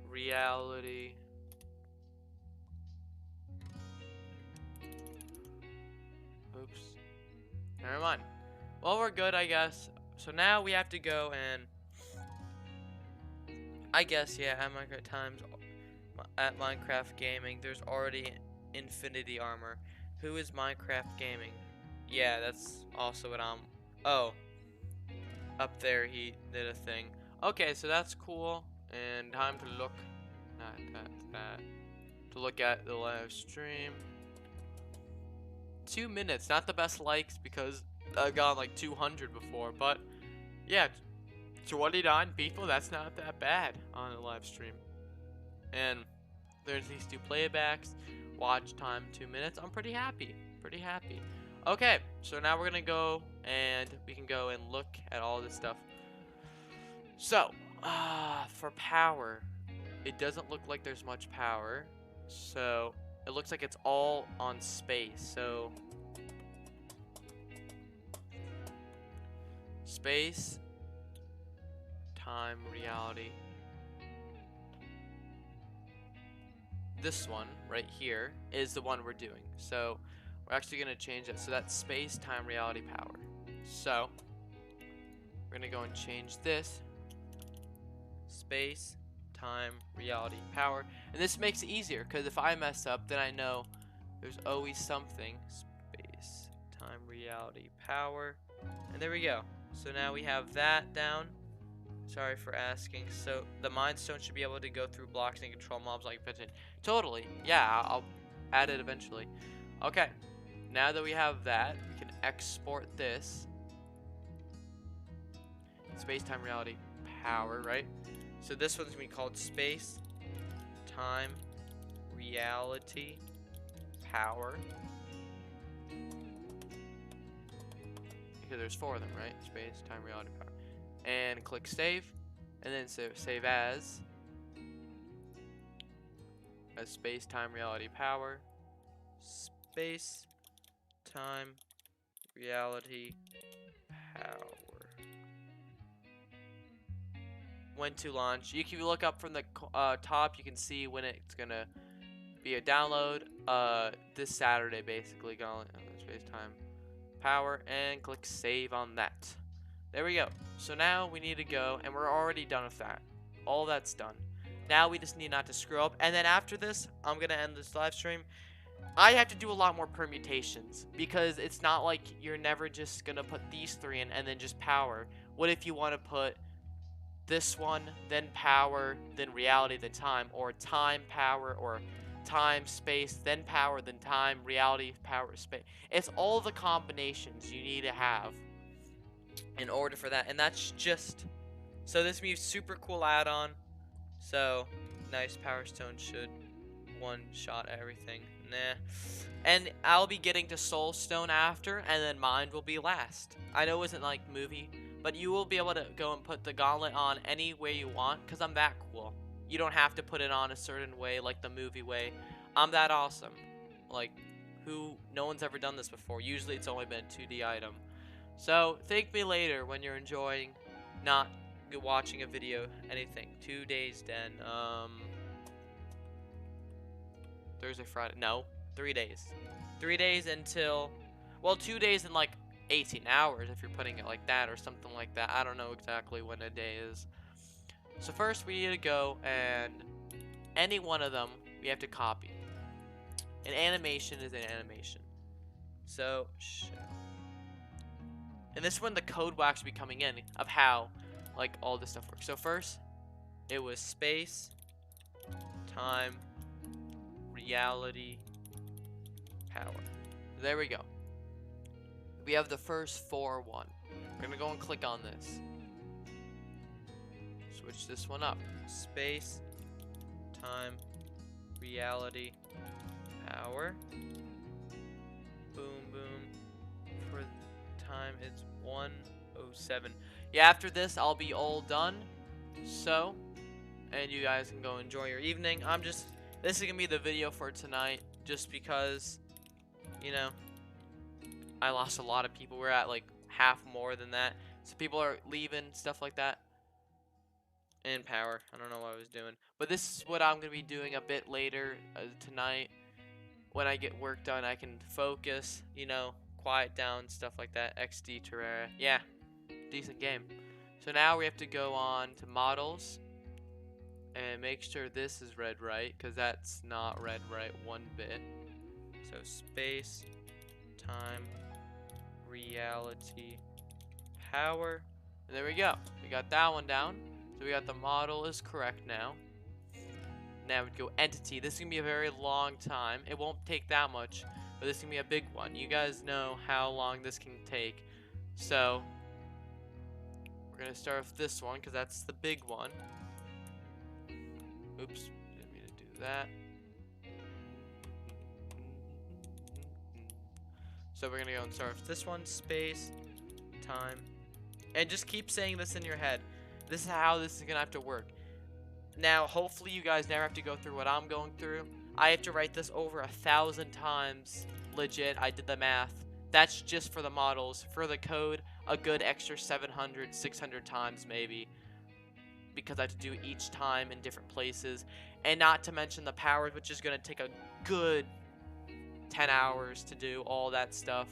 Reality. Oops. Never mind. Well, we're good, I guess. So now we have to go and I guess, yeah, at Minecraft Times, at Minecraft Gaming, there's already Infinity Armor. Who is Minecraft Gaming? Yeah, that's also what I'm... Oh. Up there, he did a thing. Okay, so that's cool. And time to look... To look at the live stream. 2 minutes, not the best likes because I've gotten like 200 before, but yeah, 29 people, that's not that bad on a live stream. And there's these 2 playbacks, watch time 2 minutes. I'm pretty happy, Okay, so now we're gonna go and we can go and look at all this stuff. So, for power, it doesn't look like there's much power. So, it looks like it's all on space. So, space, time, reality. This one right here is the one we're doing. So, we're actually going to change it. So, that's space, time, reality, power. So, we're going to go and change this. Space, time, reality, power. And this makes it easier, because if I mess up, then I know there's always something. Space, time, reality, power. And there we go. So now we have that down. Sorry for asking. So the Mind Stone should be able to go through blocks and control mobs like Pigeon. Totally. Yeah, I'll add it eventually. Okay. Now that we have that, we can export this. Space, time, reality, power, right? So this one's gonna be called space, time, reality, power. Because there's 4 of them, right? Space, time, reality, power. And click save, and then save as space, time, reality, power, space, time, reality, power. When to launch. You can look up from the top, you can see when it's gonna be a download. This Saturday, basically. Gauntlet space, time, power, and click save on that. There we go. So now we need to go, and we're already done with that. All that's done. Now we just need not to screw up. And then after this, I'm gonna end this live stream. I have to do a lot more permutations, because it's not like you're never just gonna put these 3 in and then just power. What if you want to put this one, then power, then reality, then time, or time, power, or time, space, then power, then time, reality, power, space. It's all the combinations you need to have in order for that, and that's just, so this means super cool add-on. So nice, Power Stone should one-shot everything. Nah. And I'll be getting to Soul Stone after, and then Mind will be last. I know it wasn't like movie, but you will be able to go and put the gauntlet on any way you want, because I'm that cool. You don't have to put it on a certain way, like the movie way. I'm that awesome. Like, no one's ever done this before. Usually it's only been a 2D item. So, thank me later when you're enjoying not watching a video, anything. 2 days then, Thursday, Friday, no, 3 days. 3 days until, well, 2 days and like 18 hours if you're putting it like that or something like that. I don't know exactly when a day is. So first we need to go, and any one of them we have to copy. An animation is an animation. So, and this one the code will actually be coming in of how like all this stuff works. So first it was space, time, reality, power. There we go. We have the first 4 one. We're gonna go and click on this. Switch this one up. Space, time, reality, power. Boom, boom. For time, it's 1:07. Yeah, after this, I'll be all done. So, and you guys can go enjoy your evening. This is gonna be the video for tonight, just because, you know, I lost a lot of people. We're at like half more than that. So people are leaving, stuff like that. And power. I don't know what I was doing. But this is what I'm going to be doing a bit later tonight. When I get work done, I can focus, you know, quiet down, stuff like that. XD Terraria. Yeah, decent game. So now we have to go on to models. And make sure this is read right, because that's not read right one bit. So space, time, reality, power, and there we go. We got that one down. So we got the model is correct now. Now we go entity. This is gonna be a very long time. It won't take that much, but this is gonna be a big one. You guys know how long this can take. So we're gonna start with this one because that's the big one. Oops, didn't mean to do that. So we're gonna go and start with this one, space, time, and just keep saying this in your head. This is how this is gonna have to work. Now, hopefully you guys never have to go through what I'm going through. I have to write this over 1,000 times. Legit, I did the math. That's just for the models. For the code, a good extra 700, 600 times maybe. Because I have to do each time in different places. And not to mention the powers, which is gonna take a good 10 hours to do all that stuff.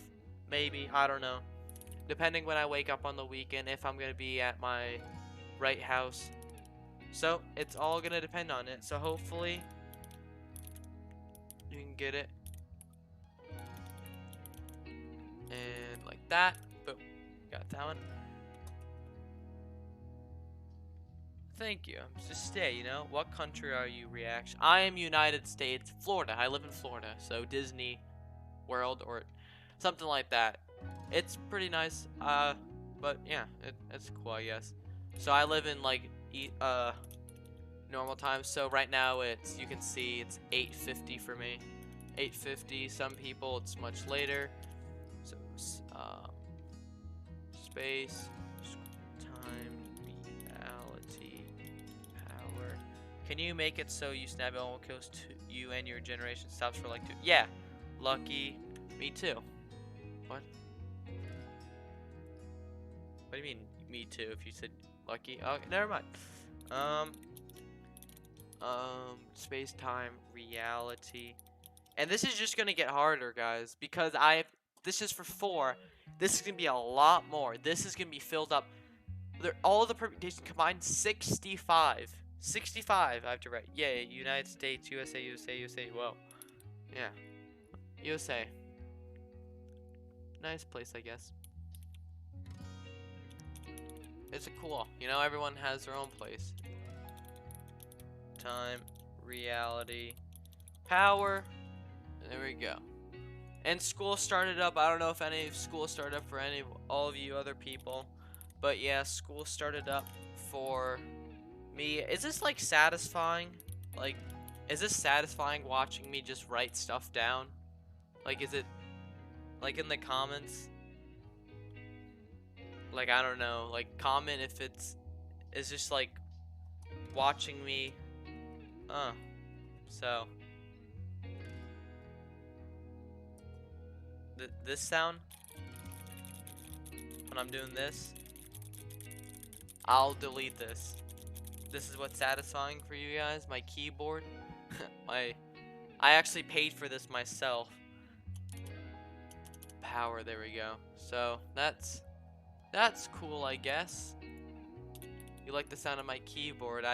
Maybe, I don't know. Depending when I wake up on the weekend, if I'm gonna be at my right house. So it's all gonna depend on it. So hopefully you can get it. And like that. Boom. Got that one. Thank you. Just stay, you know? What country are you, reaction? I am United States, Florida. I live in Florida. So Disney World or something like that. It's pretty nice. But yeah, it's cool, I guess. So I live in like normal time. So right now it's, you can see it's 8:50 for me. 8:50. Some people it's much later. So space, time, reality, power. Can you make it so you snap it all kills to you and your generation stops for like 2? Yeah. Lucky. Me too. What? What do you mean me too if you said lucky? Oh, never mind. Space time, reality. And this is just gonna get harder, guys, because this is for 4. This is gonna be a lot more. This is gonna be filled up. All the permutations combined, 65. 65 I have to write. Yeah, United States, USA, USA, USA. Whoa. Yeah. USA. Nice place, I guess. It's cool. You know, everyone has their own place. Time, reality, power. There we go. And school started up. I don't know if any school started up for all of you other people. But yeah, school started up for me. Is this like satisfying? Like, is this satisfying watching me just write stuff down? Like, is it like in the comments? Like, I don't know. Like, comment if it's just like watching me. So this sound when I'm doing this, I'll delete this. This is what's satisfying for you guys. My keyboard. I actually paid for this myself. Power. There we go. So that's cool, I guess. You like the sound of my keyboard?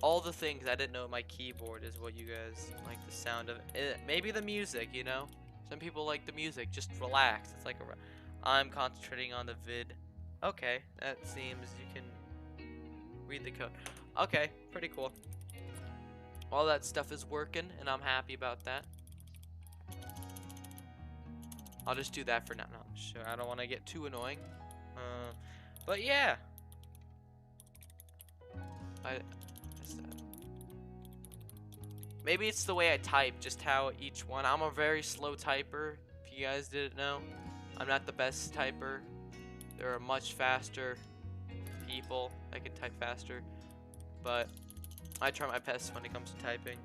All the things I didn't know my keyboard is what you guys like the sound of it. Maybe the music, you know? Some people like the music, just relax. It's like I'm concentrating on the vid. Okay, that seems you can read the code. Okay, pretty cool. All that stuff is working and I'm happy about that. I'll just do that for now. No, sure, I don't want to get too annoying. But yeah. Maybe it's the way I type, just how each one. I'm a very slow typer, if you guys didn't know. I'm not the best typer. There are much faster people that can type faster. But I try my best when it comes to typing.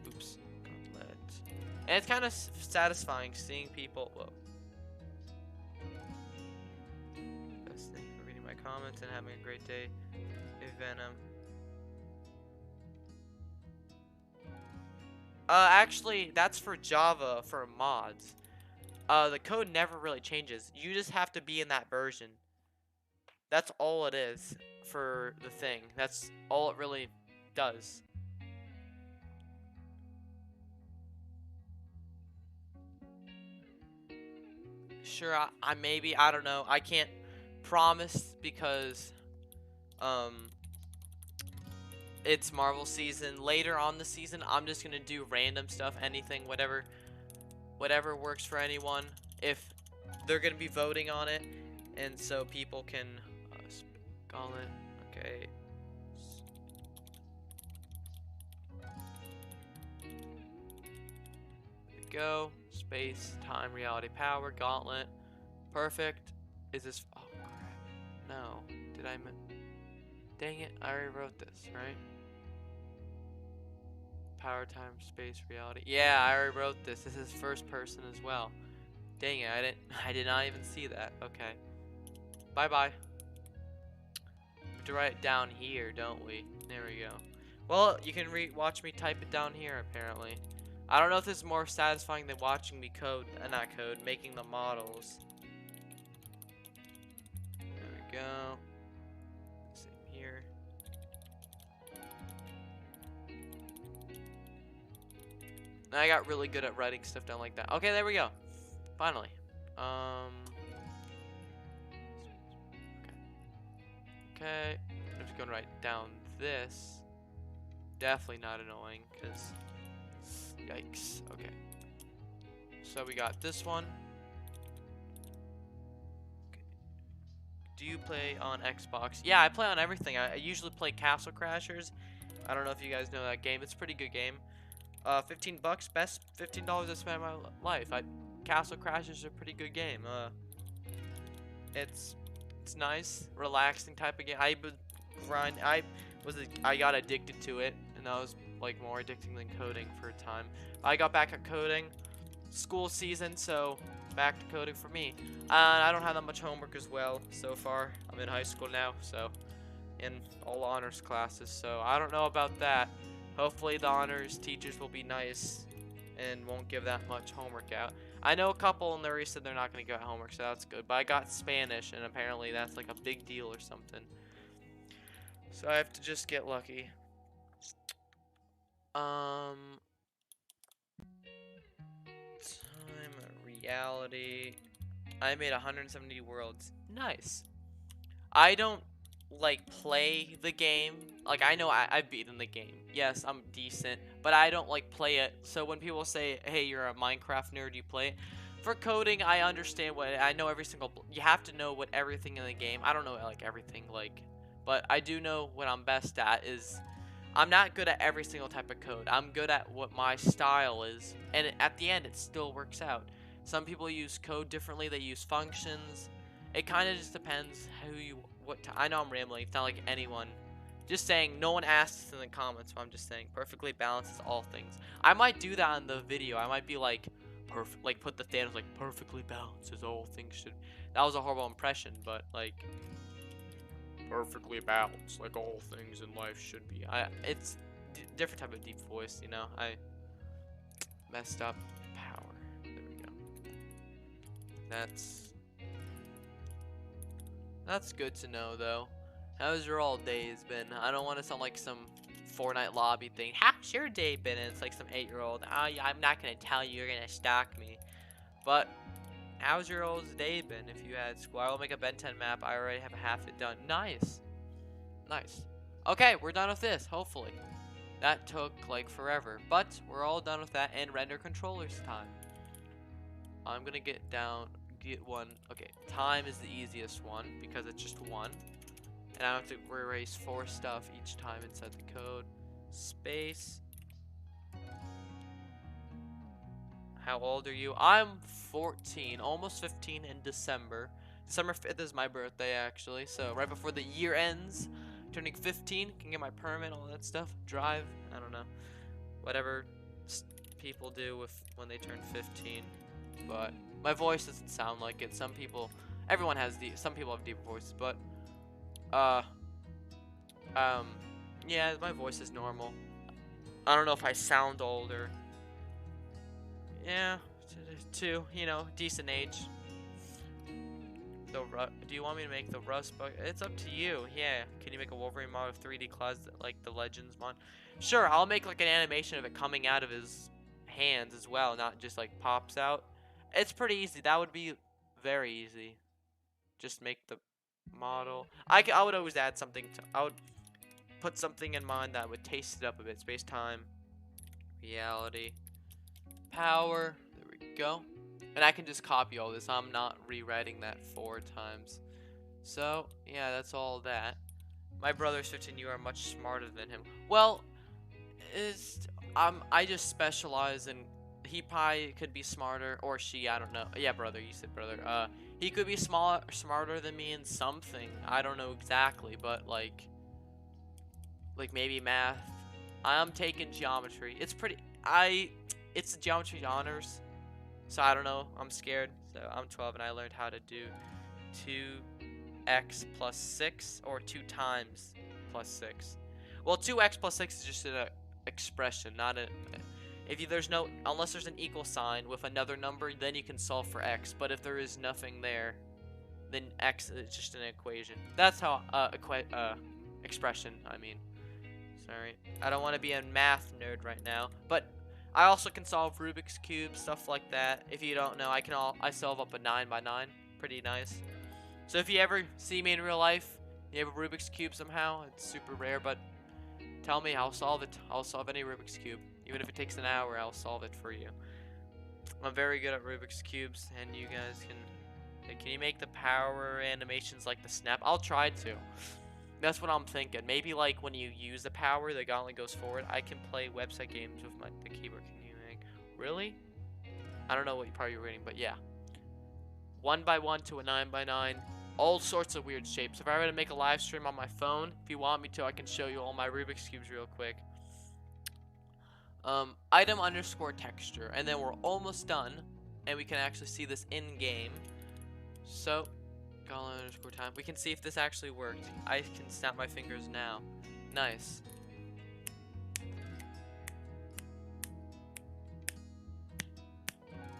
Oops. Gauntlet. And it's kind of satisfying seeing people. Whoa. Best thing for reading my comments and having a great day. Venom. Actually, that's for Java, for mods. The code never really changes. You just have to be in that version. That's all it is for the thing. That's all it really does. Sure, I maybe, I don't know. I can't promise because, it's Marvel season. Later on the season, I'm just gonna do random stuff, anything, whatever works for anyone. If they're gonna be voting on it, and so people can call it. Okay. Here we go. Space, time, reality, power, gauntlet. Perfect. Is this? Oh crap! No. Did I? Dang it! I already wrote this, right? Power, time, space, reality. Yeah, I already wrote this. This is first person as well. Dang it, I did not even see that. Okay. Bye-bye. We have to write it down here, don't we? There we go. Well, you can watch me type it down here, apparently. I don't know if this is more satisfying than watching me making the models. There we go. And I got really good at writing stuff down like that. Okay, there we go. Finally. Okay. I'm just gonna write down this. Definitely not annoying, because yikes. Okay. So we got this one. Do you play on Xbox? Yeah, I play on everything. I usually play Castle Crashers. I don't know if you guys know that game. It's a pretty good game. 15 bucks, best $15 I spent in my life. Castle Crashers is a pretty good game. It's nice, relaxing type of game. I got addicted to it, and that was like more addicting than coding for a time. I got back at coding, school season, so back to coding for me. I don't have that much homework as well so far. I'm in high school now, so in all honors classes, so I don't know about that. Hopefully the honors teachers will be nice and won't give that much homework out. I know a couple and they already said they're not going to give out homework, so that's good. But I got Spanish, and apparently that's like a big deal or something. So I have to just get lucky. Time reality. I made 170 worlds. Nice. I don't like play the game. Like, I know I've beaten the game. Yes, I'm decent, but I don't like play it. So when people say, hey, you're a Minecraft nerd, you play it. For coding, I understand I know every single, you have to know what everything in the game, I don't know like everything, like, but I do know what I'm best at is, I'm not good at every single type of code. I'm good at what my style is, and at the end, it still works out. Some people use code differently, they use functions. It kind of just depends I know I'm rambling, it's not like anyone. Just saying, no one asks in the comments, so I'm just saying, perfectly balances all things. I might do that in the video. I might be like, put the Thanos like, perfectly balances all things should. That was a horrible impression, but like, perfectly balanced, like all things in life should be. It's different type of deep voice, you know. I messed up. Power. There we go. That's good to know, though. How's your all days been? I don't want to sound like some Fortnite lobby thing. How's your day been? And it's like some 8-year-old. Oh, yeah, I'm not gonna tell you. You're gonna stalk me. But how's your old day been? If you had school, I will make a Ben 10 map. I already have half it done. Nice, nice. Okay, we're done with this. Hopefully, that took like forever, but we're all done with that. And render controllers time. I'm gonna get one. Okay, time is the easiest one because it's just one. And I have to erase 4 stuff each time inside the code. Space. How old are you? I'm 14, almost 15 in December. December 5th is my birthday, actually. So right before the year ends, turning 15, can get my permit, all that stuff. Drive, I don't know. Whatever people do when they turn 15. But my voice doesn't sound like it. Some people have deeper voices, but yeah, my voice is normal. I don't know if I sound older. Yeah, you know, decent age. Do you want me to make the Rust bug? It's up to you. Yeah, can you make a Wolverine mod of 3D claws like the Legends mod? Sure, I'll make like an animation of it coming out of his hands as well, not just like pops out. It's pretty easy. That would be very easy. Just make the model. I would always add something I would put something in mind that would taste it up a bit. Space, time, reality, power. There we go. And I can just copy all this. I'm not rewriting that 4 times. So yeah, that's all that. My brother's 15. You are much smarter than him. Well, I just specialize in. He probably could be smarter, or she, I don't know. Yeah, brother, you said brother. He could be smarter than me in something. I don't know exactly, but like maybe math. I'm taking geometry. It's geometry honors. So I don't know. I'm scared. So I'm 12 and I learned how to do 2x plus 6 or 2 times plus 6. Well, 2x plus 6 is just an expression, not a. Unless there's an equal sign with another number, then you can solve for x. But if there is nothing there, then x is just an equation. That's how expression. I mean, sorry, I don't want to be a math nerd right now. But I also can solve Rubik's Cube, stuff like that. If you don't know, I solve up a 9 by 9. Pretty nice. So if you ever see me in real life, you have a Rubik's Cube somehow, it's super rare, but tell me, I'll solve it. I'll solve any Rubik's Cube. Even if it takes an hour, I'll solve it for you. I'm very good at Rubik's Cubes, and you guys can you make the power animations like the snap? I'll try to. That's what I'm thinking. Maybe like when you use the power, the gauntlet goes forward. I can play website games with the keyboard. Can you make? Really? I don't know what you probably reading, but yeah. 1 by 1 to a 9 by 9. All sorts of weird shapes. If I were to make a live stream on my phone, if you want me to, I can show you all my Rubik's Cubes real quick. Item underscore texture, and then we're almost done, and we can actually see this in game. So, gauntlet underscore time. We can see if this actually worked. I can snap my fingers now. Nice.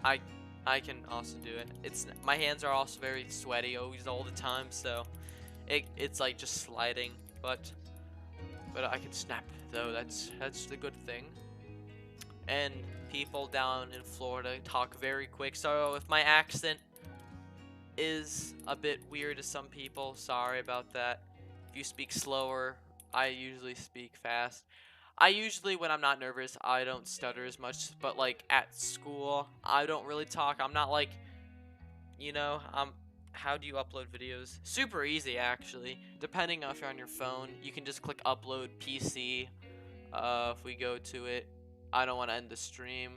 I can also do it. My hands are also very sweaty, always all the time, so it's like just sliding. But I can snap though. That's the good thing. And people down in Florida talk very quick, so if my accent is a bit weird to some people, sorry about that. If you speak slower, I usually speak fast. I usually, when I'm not nervous, I don't stutter as much, but like at school, I don't really talk. I'm not like, you know, how do you upload videos? Super easy, actually. Depending on if you're on your phone, you can just click upload PC. If we go to it, I don't want to end the stream,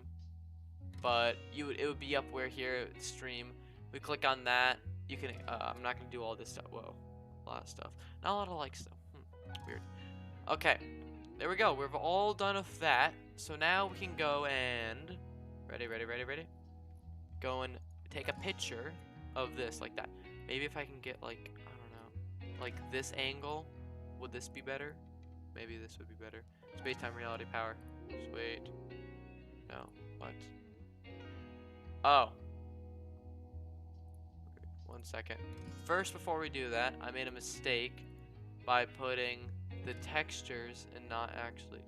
but it would be up where here, stream. We click on that. You can, I'm not going to do all this stuff. Whoa, a lot of stuff. Not a lot of like stuff. Weird. Okay, there we go. We're all done with that. So now we can go and, ready. Go and take a picture of this like that. Maybe if I can get like, I don't know, like this angle, would this be better? Maybe this would be better. Space-time reality power. Wait. No. What? Oh. 1 second. First, before we do that, I made a mistake by putting the textures and not actually.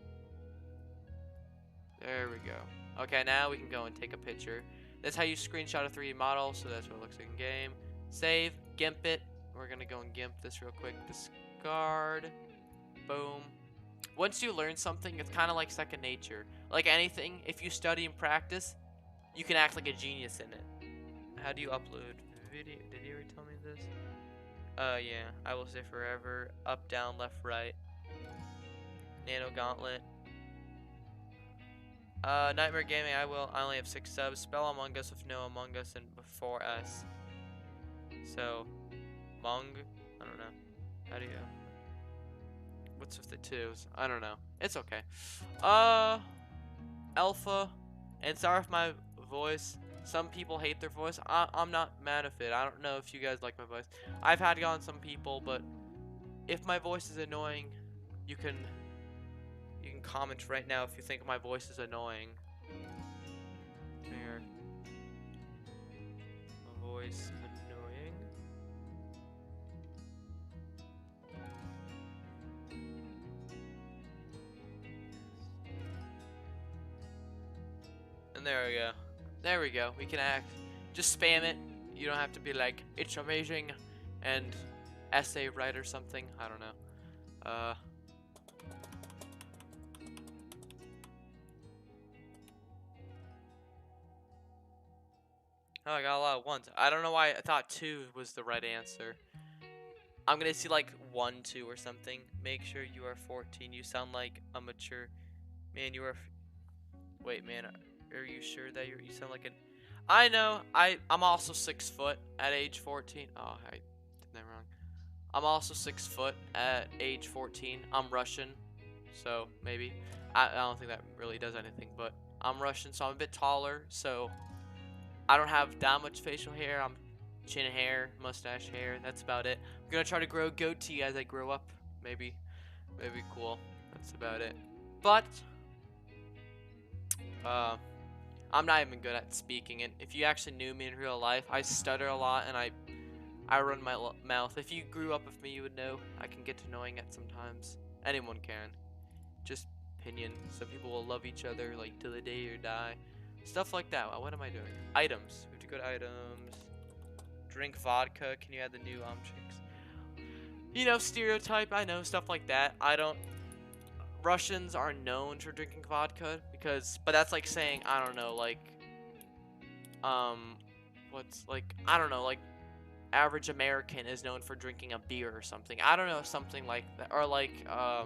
There we go. Okay, now we can go and take a picture. That's how you screenshot a 3D model, so that's what it looks like in game. Save, GIMP it. We're gonna go and GIMP this real quick. Discard. Boom. Once you learn something, it's kind of like second nature. Like anything, if you study and practice, you can act like a genius in it. How do you upload video? Did you ever tell me this? Yeah. I will say forever. Up, down, left, right. Nano Gauntlet. Nightmare Gaming, I only have 6 subs. Spell Among Us with no Among Us and before S. So, Mong? I don't know. How do you... What's with the 2s? I don't know. It's okay. Alpha. And sorry if my voice... Some people hate their voice. I'm not mad at it. I don't know if you guys like my voice. I've had it on some people, but... If my voice is annoying, you can comment right now if you think my voice is annoying. Here. My voice annoying. And there we go. There we go. We can act. Just spam it. You don't have to be like, it's amazing and essay write or something. I don't know. Oh, I got a lot of ones. I don't know why I thought 2 was the right answer. I'm gonna see like 1, 2 or something. Make sure you are 14. You sound like a mature man. You are. Wait, man. Are you sure that you sound like an? I know. I'm also 6 foot at age 14. Oh, I did that wrong. I'm also 6 foot at age 14. I'm Russian, so maybe. I don't think that really does anything, but I'm Russian, so I'm a bit taller. So. I don't have that much facial hair. I'm chin hair, mustache hair. That's about it. I'm gonna try to grow a goatee as I grow up. Maybe cool. That's about it. But I'm not even good at speaking. And if you actually knew me in real life, I stutter a lot and I run my mouth. If you grew up with me, you would know I can get annoying at sometimes. Anyone can. Just opinion. Some people will love each other like till the day you die. Stuff like that. What am I doing? Items. We have to go to items. Drink vodka. Can you add the new chicks? You know, stereotype. I know, stuff like that. I don't. Russians are known for drinking vodka because, but that's like saying, I don't know, like, what's like, I don't know, like, average American is known for drinking a beer or something. I don't know, something like that, or like, I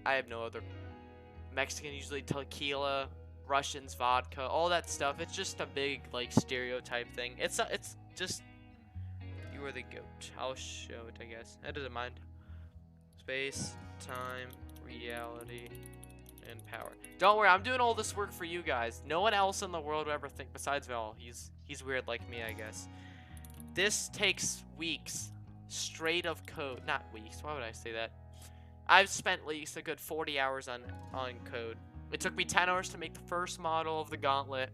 have no other. Mexican usually tequila, Russians vodka, all that stuff. It's just a big like stereotype thing. It's just you are the goat. I'll show it, I guess. That doesn't mind. Space, time, reality, and power. Don't worry, I'm doing all this work for you guys. No one else in the world will ever think besides Val. He's weird like me, I guess. This takes weeks straight of code. Not weeks. Why would I say that? I've spent at least a good 40 hours on code. It took me 10 hours to make the first model of the Gauntlet,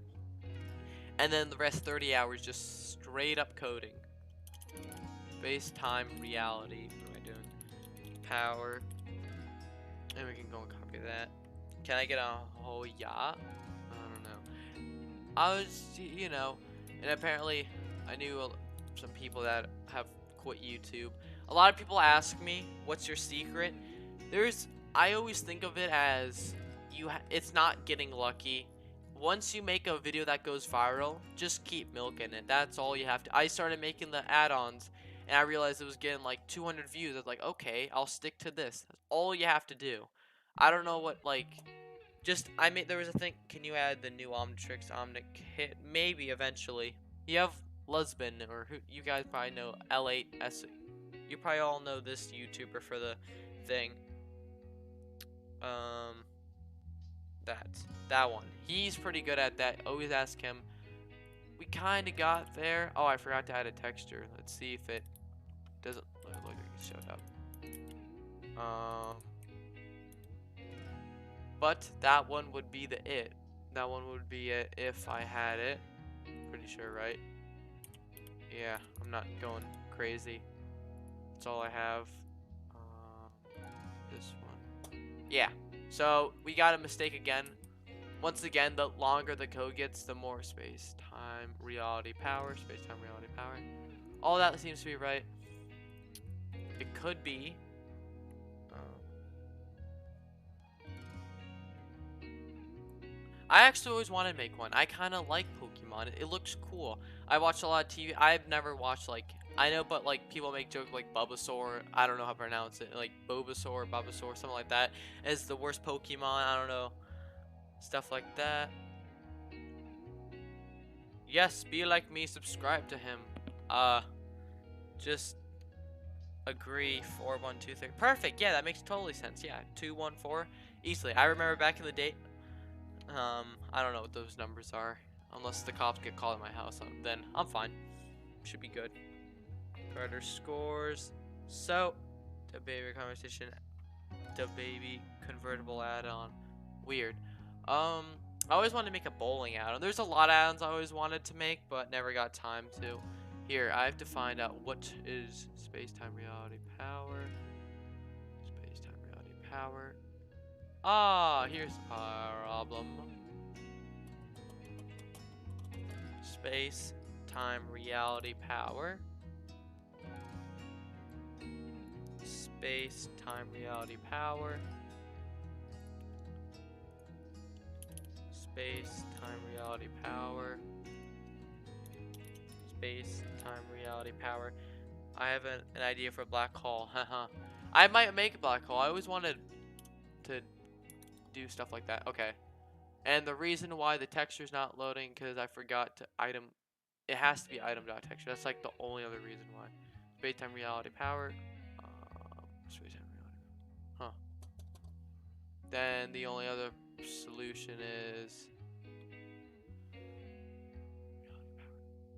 and then the rest 30 hours just straight up coding. Space, time, reality. What am I doing? Power. And we can go and copy that. Can I get a whole yacht? I don't know. I was, you know, and apparently I knew some people that have quit YouTube. A lot of people ask me, what's your secret? I always think of it as, it's not getting lucky. Once you make a video that goes viral, just keep milking it. That's all you have to. I started making the add-ons, and I realized it was getting like 200 views. I was like, okay, I'll stick to this. That's all you have to do. I don't know what, like, there was a thing, can you add the new Omnitrix Omnic hit? Maybe eventually. You have Lesbian, or who you guys probably know, L8S. You probably all know this YouTuber for the thing. That one. He's pretty good at that. Always ask him. We kind of got there. Oh, I forgot to add a texture. Let's see if it doesn't look like it showed up. But that one would be it. That one would be it if I had it. Pretty sure, right? Yeah, I'm not going crazy. That's all I have. This one. Yeah. So we got a mistake again. Once again, the longer the code gets, the more space, time, reality, power, space, time, reality, power. All that seems to be right. It could be. I actually always wanted to make one. I kind of like Pokemon. It looks cool. I watch a lot of TV. I've never watched, like, I know, but like people make jokes like Bulbasaur. I don't know how to pronounce it. Like Bulbasaur, something like that. Is the worst Pokemon. I don't know. Stuff like that. Yes, be like me. Subscribe to him. Just agree. 4, 1, 2, 3. Perfect. Yeah, that makes totally sense. Yeah, 2, 1, 4. Easily. I remember back in the day. I don't know what those numbers are. Unless the cops get called at my house, then I'm fine. Should be good. Carter scores. So, the baby conversation. The baby convertible add-on. Weird. I always wanted to make a bowling add-on. There's a lot of add-ons I always wanted to make, but never got time to. Here, I have to find out what is space-time reality power. Space-time reality power. Ah, here's the problem. Space, time, reality, power. Space, time, reality, power. Space, time, reality, power. Space, time, reality, power. I have an idea for a black hole. Haha. I might make a black hole. I always wanted to do stuff like that. Okay. And the reason why the texture's not loading because I forgot to item. It has to be item.texture. That's like the only other reason why. Space-time reality power. Space-time reality. Huh. Then the only other solution is.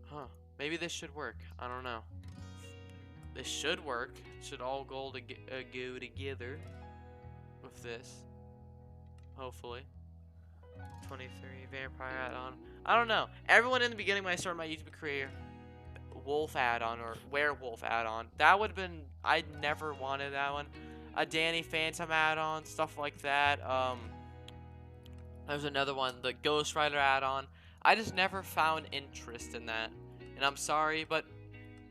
Huh. Maybe this should work. I don't know. This should work. It should all go together with this. Hopefully. 23 vampire add-on. I don't know. Everyone in the beginning when I started my YouTube career, wolf add-on or werewolf add-on. That would have been. I never wanted that one. a Danny Phantom add-on, stuff like that. There's another one, the Ghost Rider add-on. I just never found interest in that, and I'm sorry, but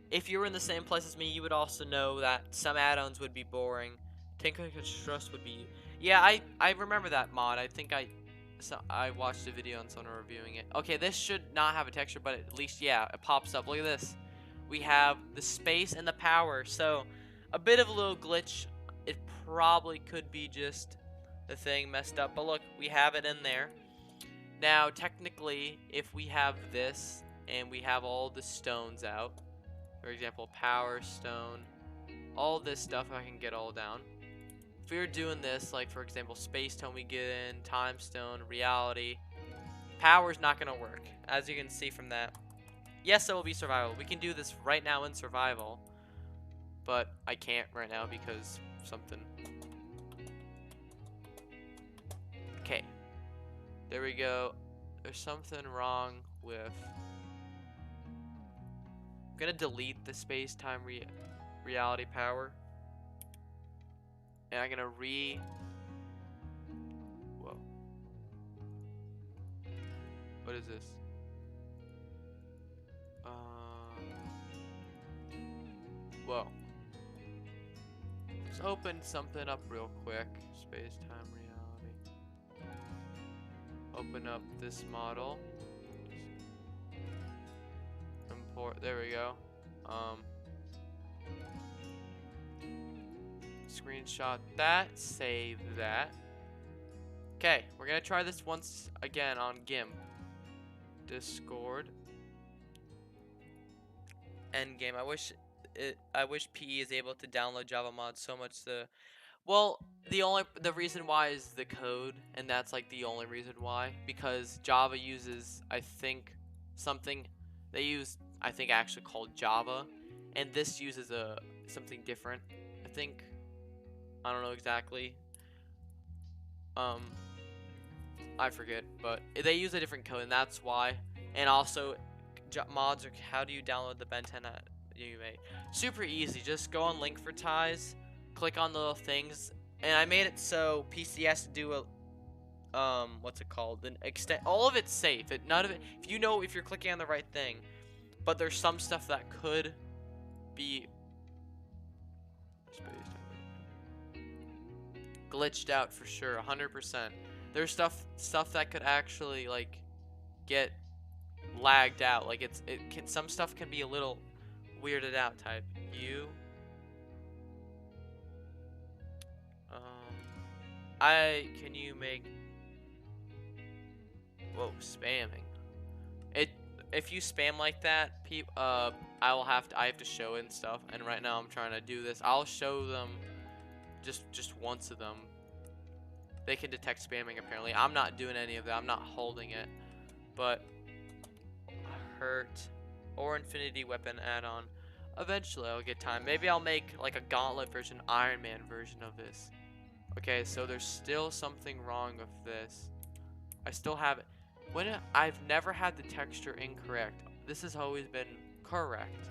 if you were in the same place as me, you would also know that some add-ons would be boring. Tinker Trust would be... Yeah, I remember that mod. I think I watched a video on someone reviewing it. Okay, this should not have a texture, but at least, yeah, it pops up. Look at this. We have the space and the power, so a bit of a little glitch. It probably could be just the thing messed up, but look, we have it in there. Now, technically, if we have this and we have all the stones out, for example, power stone, all this stuff I can get all down. If we were doing this, like for example, space stone we get in, time stone, reality, power's not gonna work, as you can see from that. Yes, it will be survival. We can do this right now in survival, but I can't right now because something. Okay, there we go. There's something wrong with. I'm gonna delete the space-time reality power, and I'm gonna Whoa. What is this? Whoa. Let's open something up real quick. Space-time reality. Open up this model. Import. There we go. Screenshot that. Save that. Okay, we're gonna try this once again on GIMP. Discord. Endgame. I wish PE is able to download Java mods so much to. Well, the reason why is the code, and that's like the only reason why, because Java uses, I think, something they use, I think, actually called Java, and this uses something different. I think, I don't know exactly. I forget, but they use a different code, and that's why. And also, mods are, how do you download the Ben 10 you made? Super easy. Just go on link for ties, click on the little things, and I made it so PC has to do a what's it called? An extent. All of it's safe. None of it. If you know if you're clicking on the right thing, but there's some stuff that could be glitched out for sure, 100%. There's stuff that could actually like get lagged out. Like some stuff can be a little weirded out. Type can you make, whoa, spamming it. If you spam like that, I have to show it and stuff, and right now I'm trying to do this. I'll show them just once of them. They can detect spamming apparently. I'm not doing any of that. I'm not holding it, but hurt or infinity weapon add-on. Eventually I'll get time. Maybe I'll make like a Gauntlet version, Iron Man version of this. Okay, so there's still something wrong with this. I still have it. I've never had the texture incorrect. This has always been correct.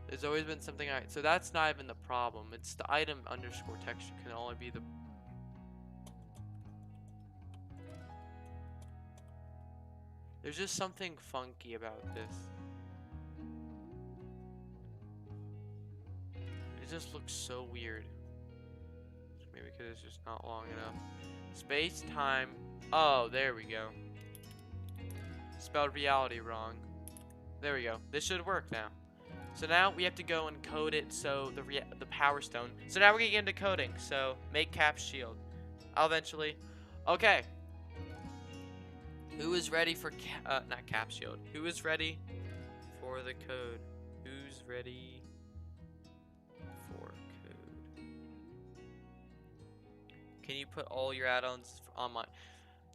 There's always been something right. So that's not even the problem. It's the item underscore texture can only be the. There's just something funky about this. It just looks so weird. Maybe because it's just not long enough. Space time. Oh, there we go. Spelled reality wrong. There we go. This should work now. So now we have to go and code it so the power stone. So now we're gonna get into coding. So make cap shield. I'll eventually. Okay. Who is ready for not cap shield? Who is ready for the code? Who's ready for code? Can you put all your add-ons on my?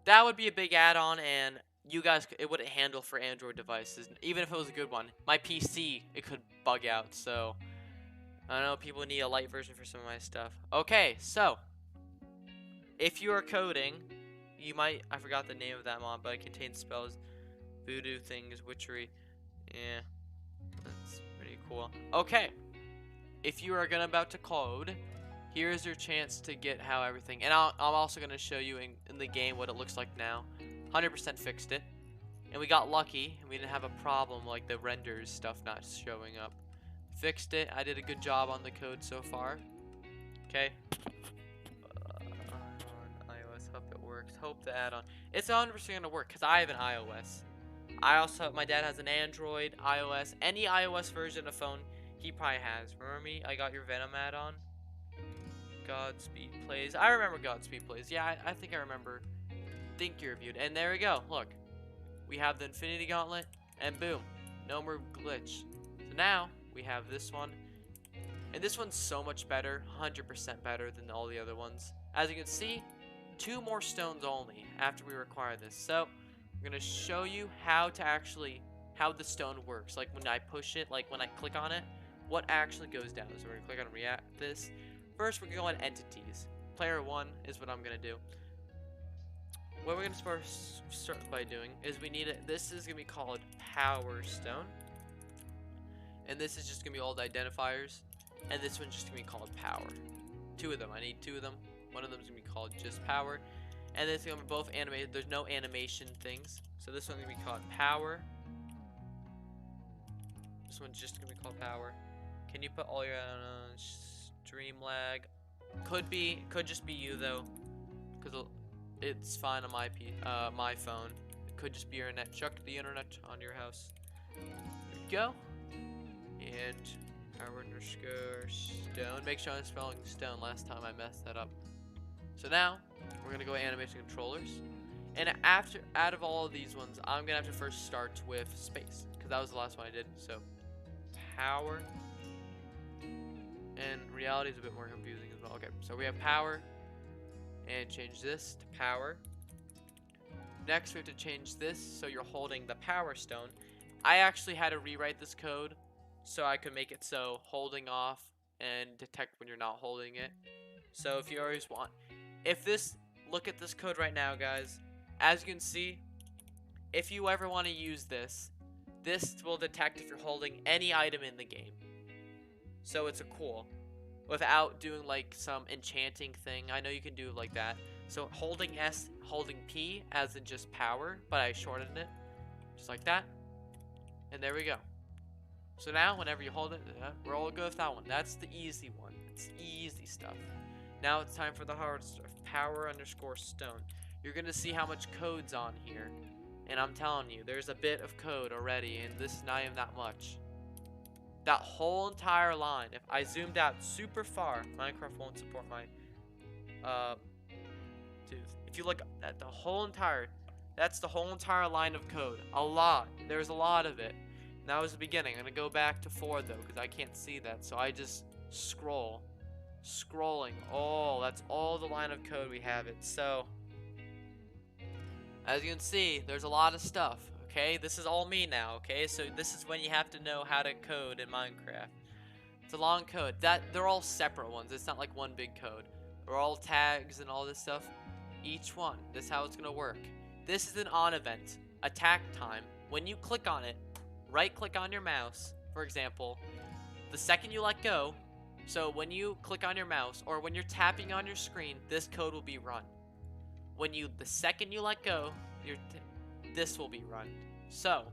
That would be a big add-on, and you guys, it wouldn't handle for Android devices. Even if it was a good one, my PC, it could bug out. So I know people need a light version for some of my stuff. Okay, so if you are coding, you might, I forgot the name of that mod, but it contains spells, voodoo things, witchery. Yeah, that's pretty cool. Okay, if you are about to code, Here's your chance to get how everything, and I'm also going to show you in the game what it looks like now. 100% fixed it, and we got lucky, and we didn't have a problem like the renders stuff not showing up. Fixed it. I did a good job on the code so far. Okay. On iOS, hope it works. Hope the add-on. It's 100% going to work because I have an iOS. My dad has an Android, iOS, any iOS version of phone he probably has. Remember me? I got your Venom add-on. Godspeed Plays. I remember Godspeed Plays. Yeah, I think I remember. Think you reviewed. And there we go. Look. We have the Infinity Gauntlet. And boom. No more glitch. So now, we have this one. And this one's so much better. 100% better than all the other ones. As you can see, 2 more stones only after we require this. So, I'm going to show you how the stone works. Like when I push it, like when I click on it, what actually goes down. So we're going to click on react this. First, we're going to go on entities. Player 1 is what I'm going to do. What we're going to first start by doing is we need it. This is going to be called Power Stone. And this is just going to be all the identifiers. And this one's just going to be called Power. 2 of them. I need 2 of them. One of them is going to be called just Power. And this is going to be both animated. There's no animation things. So this one's going to be called Power. This one's just going to be called Power. Can you put all your stream lag? Could just be you though, because it's fine on my phone. It could just be your internet. Chuck the internet on your house. There we go. And power underscore stone. Make sure I'm spelling stone. Last time I messed that up. So now we're gonna go animation controllers. And out of all of these ones, I'm gonna have to first start with space, because that was the last one I did. So power. And reality is a bit more confusing as well. Okay, so we have power. And change this to power. Next, we have to change this so you're holding the power stone. I actually had to rewrite this code so I could make it so holding off and detect when you're not holding it. So if you always want, look at this code right now, guys. As you can see, if you ever want to use this will detect if you're holding any item in the game. So it's a cool, without doing like some enchanting thing. I know you can do it like that. So holding S, holding P as in just power, but I shortened it just like that. And there we go. So now whenever you hold it, we're all good with that one. That's the easy one. It's easy stuff. Now it's time for the hard stuff. Power underscore stone. You're gonna see how much code's on here. And I'm telling you, there's a bit of code already, and this is not even that much. That whole entire line, if I zoomed out super far, Minecraft won't support my, dude. If you look at the whole entire, that's the whole entire line of code. A lot. There's a lot of it. And that was the beginning. I'm gonna go back to 4 though, because I can't see that. So I just scrolling. Oh, that's all the line of code we have it. So, as you can see, there's a lot of stuff. Okay, this is all me now, okay? So this is when you have to know how to code in Minecraft. It's a long code. They're all separate ones. It's not like one big code. They're all tags and all this stuff. Each one. This is how it's gonna work. This is an on event. Attack time. When you click on it, right click on your mouse, for example. The second you let go, so when you click on your mouse or when you're tapping on your screen, this code will be run. The second you let go, this will be run. So,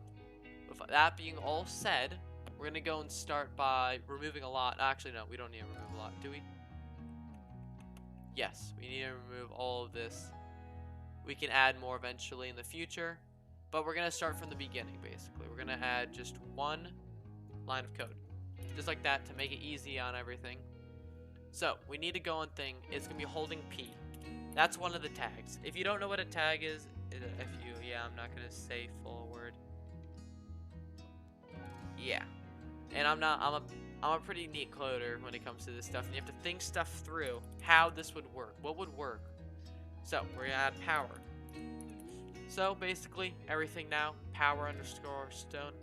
with that being all said, we're gonna go and start by removing a lot. Actually, no, we don't need to remove a lot, do we? Yes, we need to remove all of this. We can add more eventually in the future, but we're gonna start from the beginning, basically. We're gonna add just 1 line of code, just like that, to make it easy on everything. So, we need to go on thing. It's gonna be holding P. That's one of the tags. If you don't know what a tag is, yeah, I'm not gonna say full word. Yeah, and I'm a pretty neat coder when it comes to this stuff, and you have to think stuff through how this would work. What would work? So we're gonna add power. So basically everything now, power underscore stone.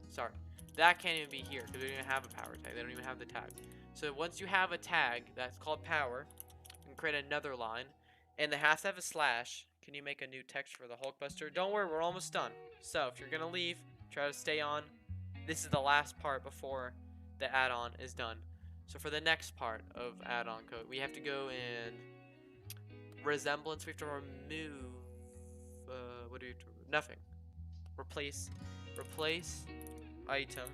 Sorry, that can't even be here because we don't even have a power tag. They don't even have the tag. So once you have a tag that's called power, you can create another line, and it has to have a slash. Can you make a new text for the Hulkbuster? Don't worry, we're almost done. So if you're gonna leave, try to stay on. This is the last part before the add-on is done. So for the next part of add-on code, we have to go in resemblance. We have to remove, what do you, nothing. Replace item,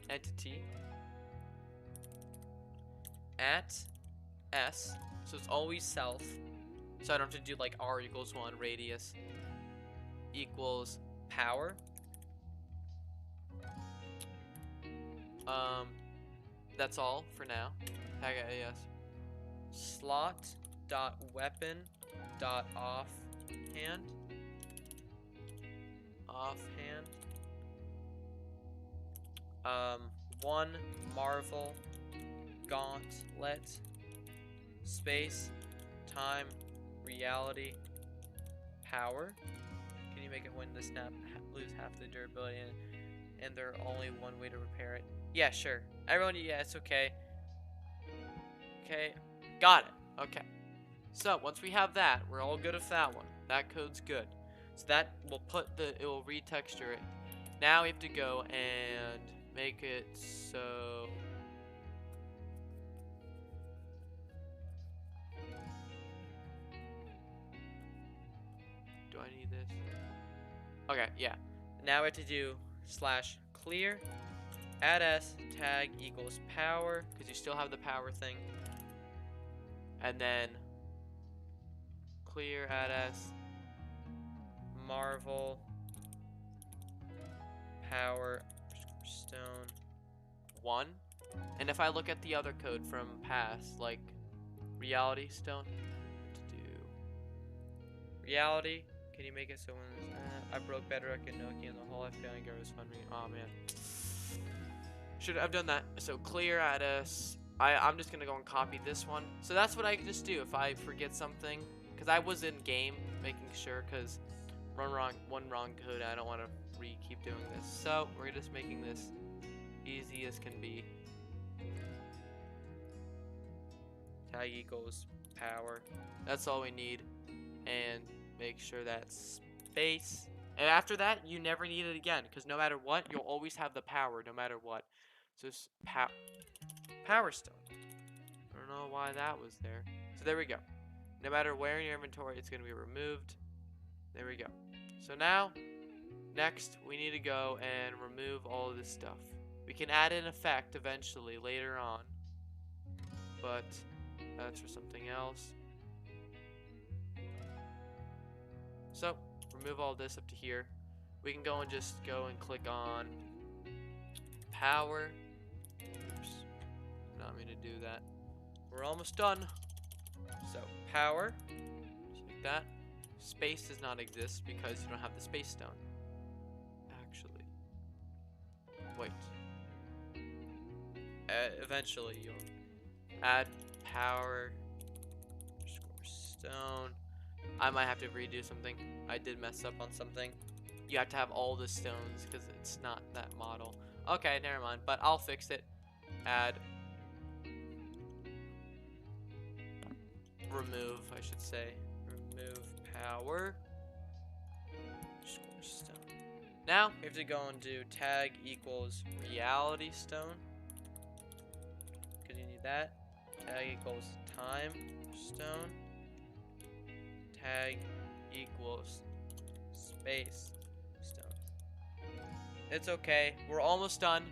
entity, at s, so it's always self, so I don't have to do like r equals 1 radius equals power. That's all for now. Tag AS. Slot dot weapon dot offhand. One Marvel Gauntlet space time reality power. Can you make it when the snap lose half the durability and there's only one way to repair it? Yeah, sure. Everyone, yeah, it's okay. Okay, got it. Okay. So once we have that, we're all good with that one. That code's good. So that will it will retexture it. Now we have to go and make it so do I need this? Okay, yeah. Now we have to do /clear add s tag equals power, because you still have the power thing, and then clear add s Marvel power stone 1. And if I look at the other code from past, like reality stone, to do reality, can you make it so when I broke Bedrock and Nokia and the whole FBI guard was funding? Oh man, should have done that. So clear add s. I'm just gonna go and copy this one. So that's what I can just do if I forget something, because I was in game making sure, because one wrong code, I don't want to keep doing this. So we're just making this easy as can be. Tag equals power. That's all we need. And make sure that's space. And after that, you never need it again, because no matter what, you'll always have the power no matter what. So it's power stone. I don't know why that was there. So there we go. No matter where in your inventory, it's going to be removed. There we go. So now, next, we need to go and remove all of this stuff. We can add an effect eventually later on, but that's for something else. So, remove all this up to here. We can go and just go and click on power. Oops, not mean to do that. We're almost done. So, power, just like that. Space does not exist because you don't have the space stone. Actually, wait. Eventually, you'll add power stone. I might have to redo something. I did mess up on something. You have to have all the stones because it's not that model. Okay, never mind. But I'll fix it. Add. Remove, I should say. Remove power. Stone. Now, we have to go and do tag equals reality stone. Because you need that. Tag equals time stone. Tag equals space stone. It's okay. We're almost done.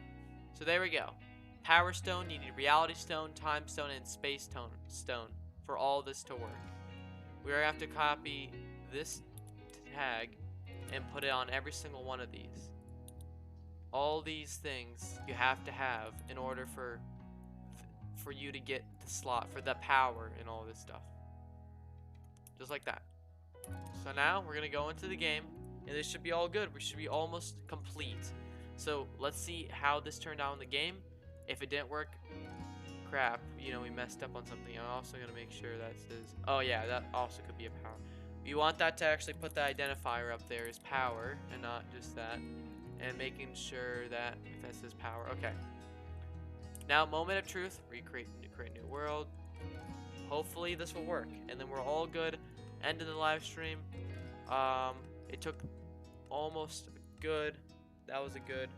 So there we go. Power stone, you need reality stone, time stone, and space stone for all this to work. We're going to have to copy this tag and put it on every single one of these. All these things you have to have in order for you to get the slot for the power and all this stuff. Just like that. So now we're going to go into the game, and this should be all good. We should be almost complete. So let's see how this turned out in the game. If it didn't work, crap, you know, we messed up on something. I'm also going to make sure that says, oh yeah, that also could be a power. You want that to actually put the identifier up there as power and not just that. And making sure that if that says power, okay. Now, moment of truth, create new world. Hopefully this will work, and then we're all good. End of the live stream. It took almost good. That was a good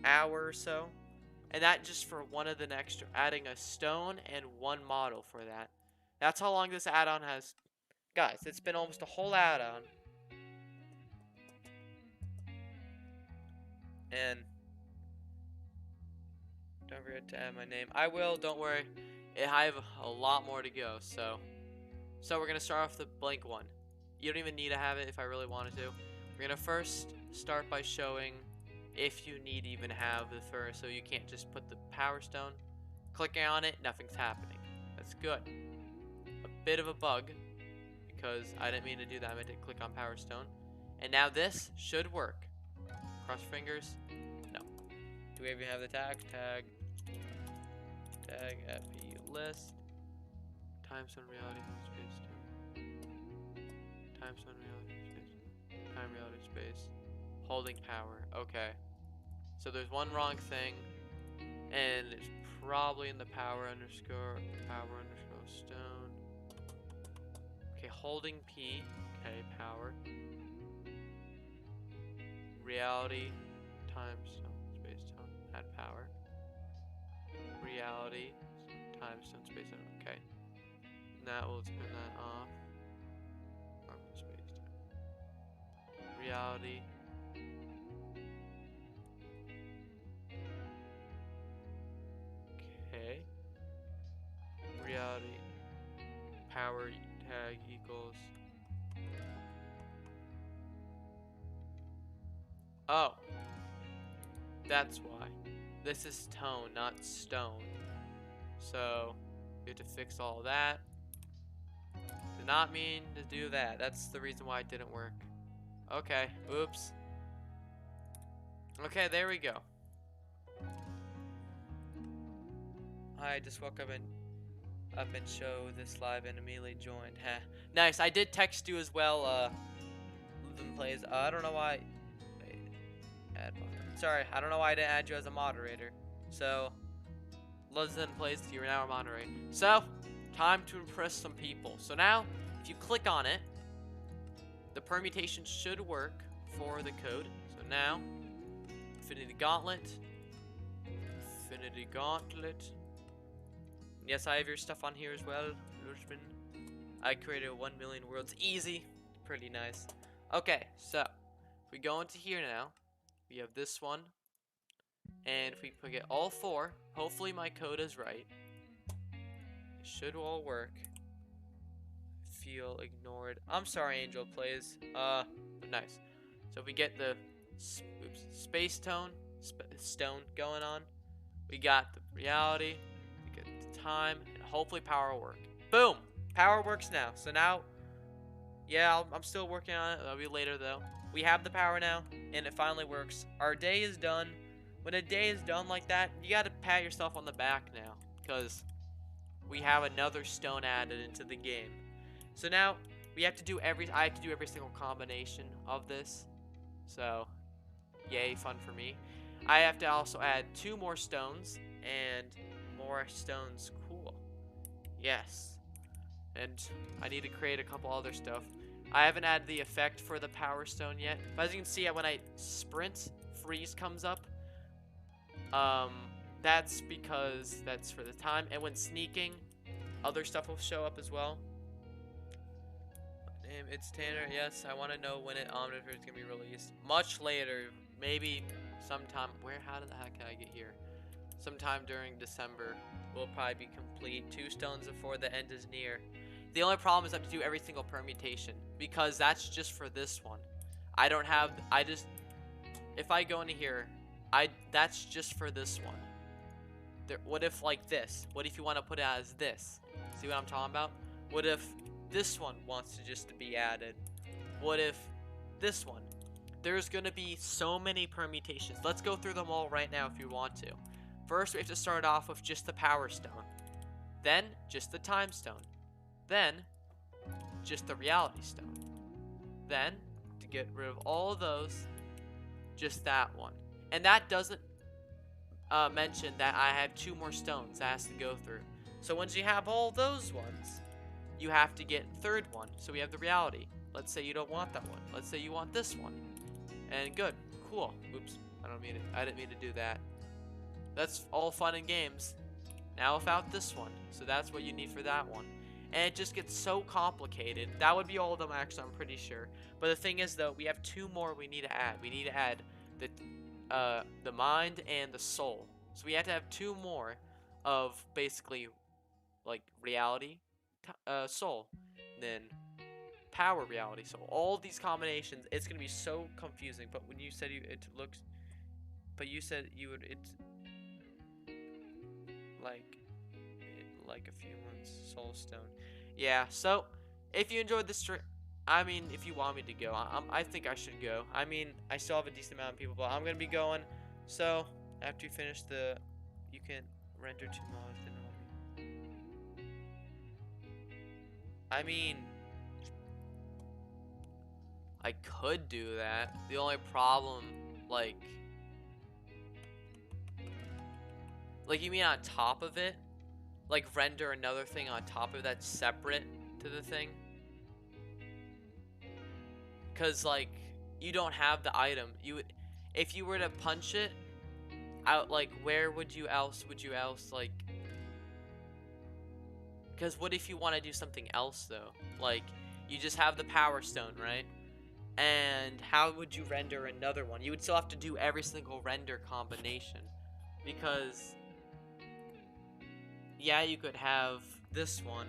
hour or so. And that just for one of the next, adding a stone and one model for that. That's how long this add-on has. Guys, it's been almost a whole add-on. And don't forget to add my name. I will, don't worry. I have a lot more to go, so we're gonna start off the blank one. You don't even need to have it if I really wanted to. We're gonna first start by showing if you need to even have the first, so you can't just put the power stone. Clicking on it, nothing's happening. That's good. A bit of a bug, because I didn't mean to do that. I meant to click on power stone. And now this should work. Cross fingers. No. Do we even have the tag? Tag FP list. Timestone reality space. Timestone reality space. Time reality space. Holding power. Okay. So there's one wrong thing, and it's probably in the power underscore stone. Okay, holding P. Okay, power. Reality. Timestone space stone. Add power. Reality. Timestone space stone. Okay. Now we'll turn that off. Space time. Reality. Okay. Reality. Power tag equals. Oh. That's why. This is tone, not stone. So, we have to fix all that. Did not mean to do that. That's the reason why it didn't work. Okay, oops. Okay, there we go. I just woke up and show this live and immediately joined. Heh. Nice. I did text you as well. Plays. I don't know why. Wait. Add moderator. Sorry, I don't know why I didn't add you as a moderator. So, Listen plays. You're now a moderator. So, time to impress some people. So now, if you click on it, the permutation should work for the code. So now, Infinity Gauntlet. Infinity Gauntlet. Yes, I have your stuff on here as well, Lushman. I created 1 million worlds. Easy. Pretty nice. Okay, so, if we go into here now, we have this one. And if we get all 4, hopefully my code is right. It should all work. Feel ignored. I'm sorry, Angel Plays. Nice. So if we get the space tone, stone going on, we got the reality, we get the time, and hopefully power will work. Boom! Power works now. So now, yeah, I'm still working on it. That'll be later though. We have the power now, and it finally works. Our day is done. When a day is done like that, you gotta pat yourself on the back now, because we have another stone added into the game. So now we have to do I have to do every single combination of this. So, yay, fun for me. I have to also add 2 more stones and more stones. Cool. Yes. And I need to create a couple other stuff. I haven't added the effect for the power stone yet. But as you can see, when I sprint, freeze comes up. That's because that's for the time. And when sneaking, other stuff will show up as well. Name, it's Tanner. Yes, I want to know when Omniverse is gonna be released. Much later, maybe sometime. How the heck can I get here? Sometime during December, will probably be complete. 2 stones before the end is near. The only problem is I have to do every single permutation, because that's just for this one. I don't have. If I go into here, that's just for this one. What if like this? What if you want to put it as this? See what I'm talking about? What if this one wants to just be added? What if this one? There's gonna be so many permutations. Let's go through them all right now if you want to. First, we have to start off with just the power stone. Then, just the time stone. Then, just the reality stone. Then, to get rid of all of those, just that one. And that doesn't mention that I have 2 more stones that has to go through. So once you have all those ones, you have to get 3rd one. So we have the reality. Let's say you don't want that one. Let's say you want this one. And good. Cool. Oops. I didn't mean to do that. That's all fun and games. Now without this one. So that's what you need for that one. And it just gets so complicated. That would be all of them, actually, I'm pretty sure. But the thing is, though, we have 2 more we need to add. We need to add the mind and the soul. So we have to have 2 more of basically like reality, soul, then power, reality, soul. All these combinations, it's gonna be so confusing. But when you said it looks, but you said you would, it's like like a few months. Soul stone. Yeah. So if you enjoyed this stream, I mean, if you want me to go, I think I should go. I mean, I still have a decent amount of people, but I'm gonna be going. So after you finish you can render 2 mods. Then I mean, I could do that. The only problem, like you mean on top of it? Like render another thing on top of that separate to the thing? Cause like you don't have the item. You would, if you were to punch it out, like where would you else like? Cause what if you want to do something else though? Like you just have the power stone, right? And how would you render another one? You would still have to do every single render combination. Because yeah, you could have this one,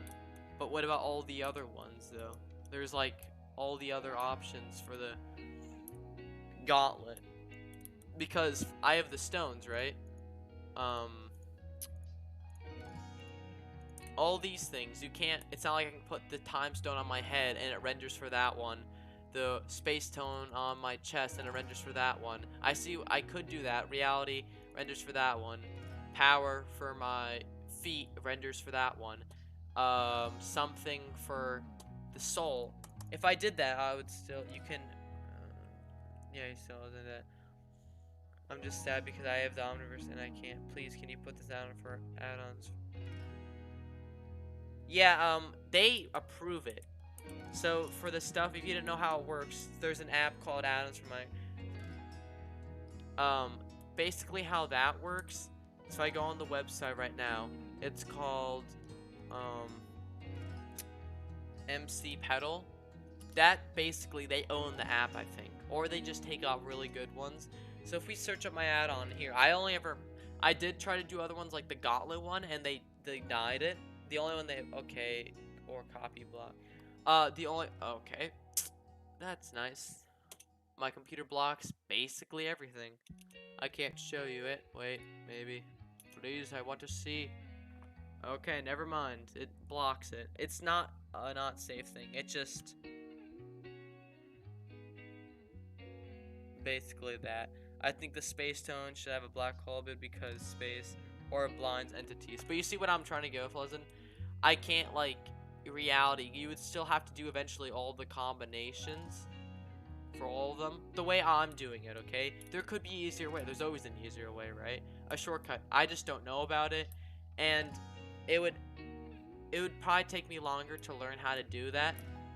but what about all the other ones though? There's like all the other options for the gauntlet. Because I have the stones, right? All these things, you can't, it's not like I can put the time stone on my head and it renders for that one. The space tone on my chest and it renders for that one. I see I could do that. Reality renders for that one. Power for my feet renders for that one. Something for the soul. If I did that, I would still, you can, yeah, you still did that. I'm just sad because I have the Omniverse and I can't. Please, can you put this down for add-ons? Yeah, they approve it. So for the stuff, if you didn't know how it works, there's an app called Addons for my, basically how that works. So I go on the website right now. It's called, MC Pedal. That basically, they own the app, I think. Or they just take out really good ones. So if we search up my add-on here, I did try to do other ones like the Gauntlet one, and they denied it. The only one okay, or copy block. Okay, that's nice. My computer blocks basically everything. I can't show you it. Wait, maybe. Please, I want to see. Okay, never mind. It blocks it. It's not a not safe thing. It just basically that. I think the space tone should have a black hole bit because space or blinds entities. But you see what I'm trying to go, Pleasant? I can't like reality. You would still have to do eventually all the combinations for all of them the way I'm doing it, okay? There could be easier way. There's always an easier way, right? A shortcut. I just don't know about it, and it would probably take me longer to learn how to do that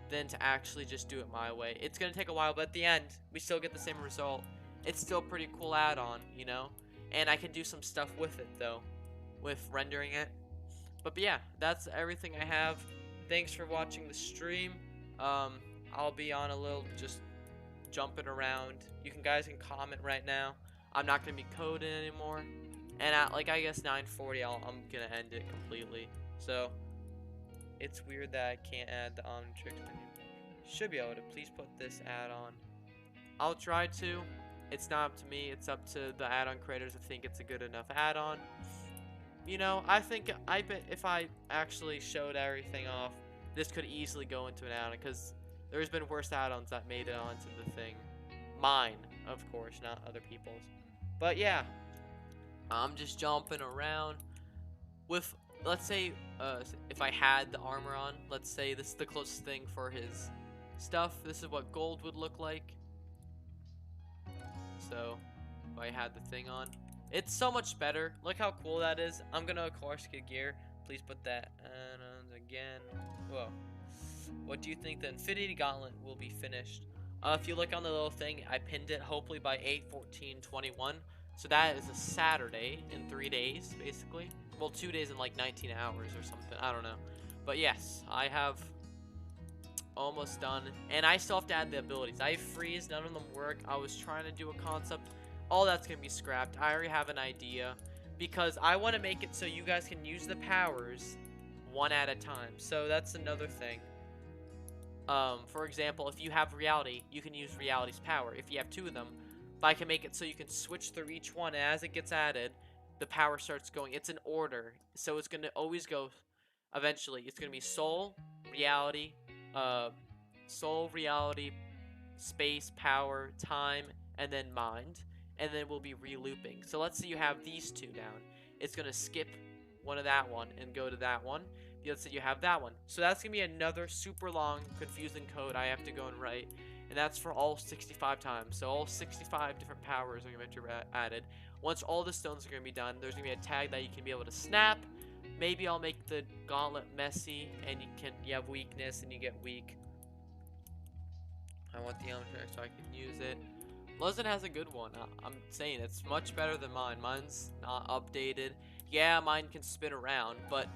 than to actually just do it my way. It's gonna take a while, but at the end, we still get the same result. It's still a pretty cool add-on, you know? And I can do some stuff with it, though, with rendering it. But yeah, that's everything I have. Thanks for watching the stream. I'll be on a little just jumping around. You guys can comment right now. I'm not gonna be coding anymore. And at like I guess 9:40, I'm gonna end it completely. So it's weird that I can't add the Omnitrix menu. Should be able to. Please put this add-on. I'll try to. It's not up to me. It's up to the add-on creators to think it's a good enough add-on. You know, I bet if I actually showed everything off, this could easily go into an add-on, because there's been worse add-ons that made it onto the thing. Mine, of course, not other people's. But yeah, I'm just jumping around with, let's say, if I had the armor on, let's say this is the closest thing for his stuff. This is what gold would look like. So, if I had the thing on, it's so much better. Look how cool that is. I'm gonna, of course, get gear. Please put that on again. Whoa. What do you think the Infinity Gauntlet will be finished? If you look on the little thing, I pinned it hopefully by 8/14/21. So that is a Saturday in 3 days, basically. Well, 2 days in like 19 hours or something. I don't know. But yes, I have almost done. And I still have to add the abilities. I freeze, none of them work. I was trying to do a concept. All that's going to be scrapped. I already have an idea. Because I want to make it so you guys can use the powers one at a time. So that's another thing. For example, if you have reality, you can use reality's power. If you have 2 of them, but I can make it so you can switch through each one, and as it gets added, the power starts going. It's an order, so it's gonna always go. Eventually, it's gonna be uh, soul, reality, space, power, time, and then mind, and then we'll be re-looping. So let's say you have these 2 down. It's gonna skip one of that one and go to that one. Let's say you have that one. So that's gonna be another super long, confusing code I have to go and write. And that's for all 65 times. So all 65 different powers are going to be added. Once all the stones are going to be done, there's going to be a tag that you can be able to snap. Maybe I'll make the gauntlet messy, and you have weakness, and you get weak. I want the Omnitrix so I can use it. Luzin has a good one. I'm saying it's much better than mine. Mine's not updated. Yeah, mine can spin around, but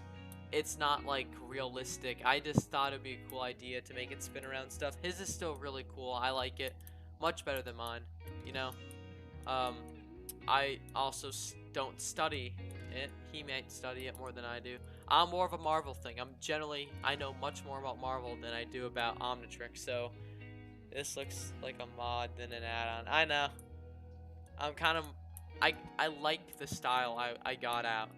it's not like realistic. I just thought it'd be a cool idea to make it spin around stuff. His is still really cool. I like it much better than mine, you know. I also don't study it. He might study it more than I do. I'm more of a Marvel thing. I know much more about Marvel than I do about Omnitrix. So this looks like a mod than an add-on. I know. I like the style I got out.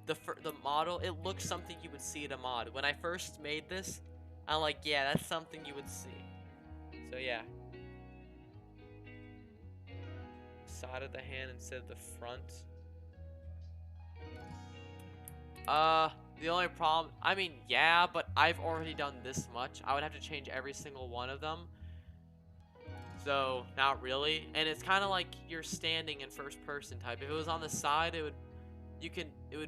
The model, it looks something you would see in a mod. When I first made this, I'm like, yeah, that's something you would see. So yeah. Side of the hand instead of the front. The only problem, I mean, yeah, but I've already done this much. I would have to change every single one of them. So, not really. And it's kind of like you're standing in first person type. If it was on the side, it would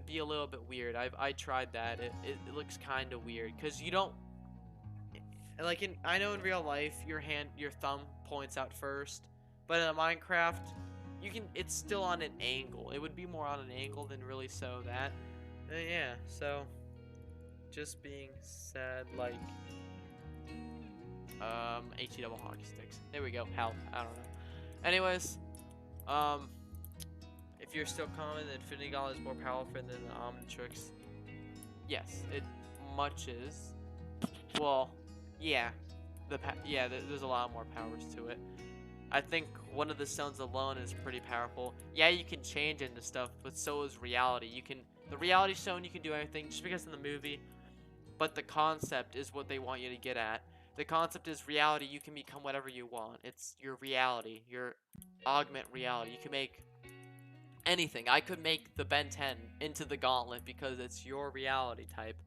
be a little bit weird. I tried that. It looks kind of weird because you don't like I know in real life your thumb points out first, but in Minecraft it's still on an angle. It would be more on an angle than really so that. Yeah, so just being said, like HE double hockey sticks. There we go. Hell, I don't know. Anyways, if you're still coming, the Infinity Gauntlet is more powerful than the Omnitrix. Yes, it much is. Well, yeah. There's a lot more powers to it. I think one of the stones alone is pretty powerful. Yeah, you can change into stuff, but so is reality. The reality stone, you can do anything just because in the movie. But the concept is what they want you to get at. The concept is reality. You can become whatever you want. It's your reality, your augment reality. You can make anything. I could make the Ben 10 into the Gauntlet because it's your reality type.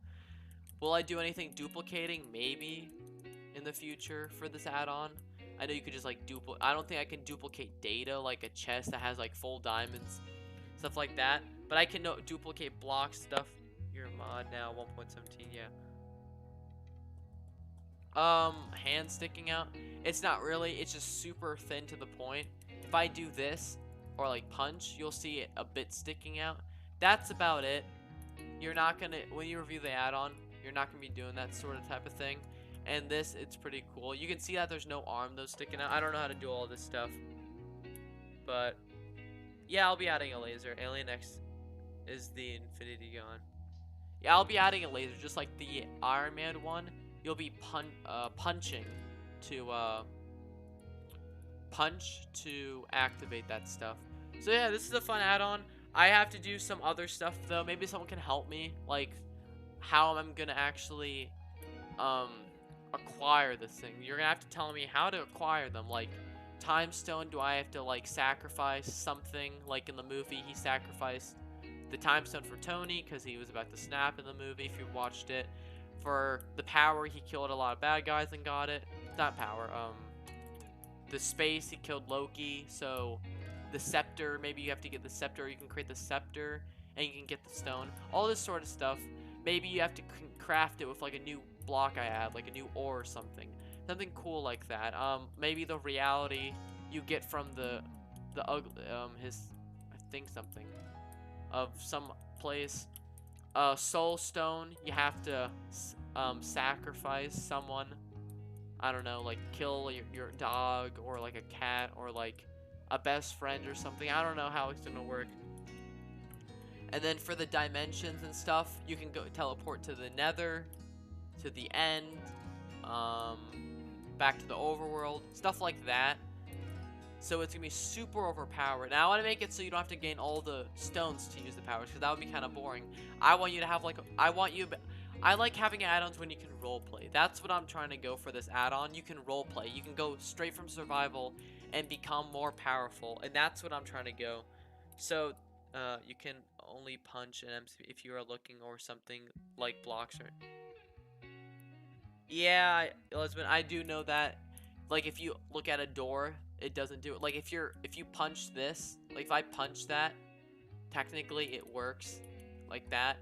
Will I do anything duplicating? Maybe in the future for this add-on. I know you could just like I don't think I can duplicate data like a chest that has like full diamonds, stuff like that. But I can duplicate block stuff. Your mod now 1.17, yeah. Hand sticking out. It's not really. It's just super thin to the point. If I do this or like punch, you'll see it a bit sticking out. That's about it. You're not gonna, when you review the add-on, you're not gonna be doing that sort of type of thing. And this, it's pretty cool. You can see that there's no arm though sticking out. I don't know how to do all this stuff, but yeah, I'll be adding a laser. Alien X is the Infinity Gun. Yeah, I'll be adding a laser just like the Iron Man one. You'll be punching to activate that stuff. So yeah, this is a fun add-on. I have to do some other stuff though. Maybe someone can help me, like how I'm gonna actually acquire this thing. You're gonna have to tell me how to acquire them. Like time stone, do I have to like sacrifice something? Like in the movie, he sacrificed the time stone for Tony because he was about to snap in the movie. If you watched it, for the power, he killed a lot of bad guys and got it. Not power. The space, he killed Loki. So the scepter, maybe you have to get the scepter. Or you can create the scepter and you can get the stone. All this sort of stuff. Maybe you have to craft it with like a new block I add, like a new ore or something. Something cool like that. Maybe the reality you get from his think something of some place. Soul stone, you have to sacrifice someone. I don't know, like kill your dog or like a cat or like a best friend or something. I don't know how it's gonna work. And then for the dimensions and stuff, you can go teleport to the nether, to the end, back to the overworld, stuff like that. So it's gonna be super overpowered. Now I want to make it so you don't have to gain all the stones to use the powers, because that would be kind of boring. I want you to have like, I like having add-ons when you can roleplay. That's what I'm trying to go for this add-on. You can roleplay. You can go straight from survival and become more powerful, and that's what I'm trying to go. So you can only punch an MC if you are looking or something like blocks or. Yeah, Elizabeth, I do know that. Like if you look at a door, it doesn't do it. Like if you punch this, like if I punch that, technically it works like that.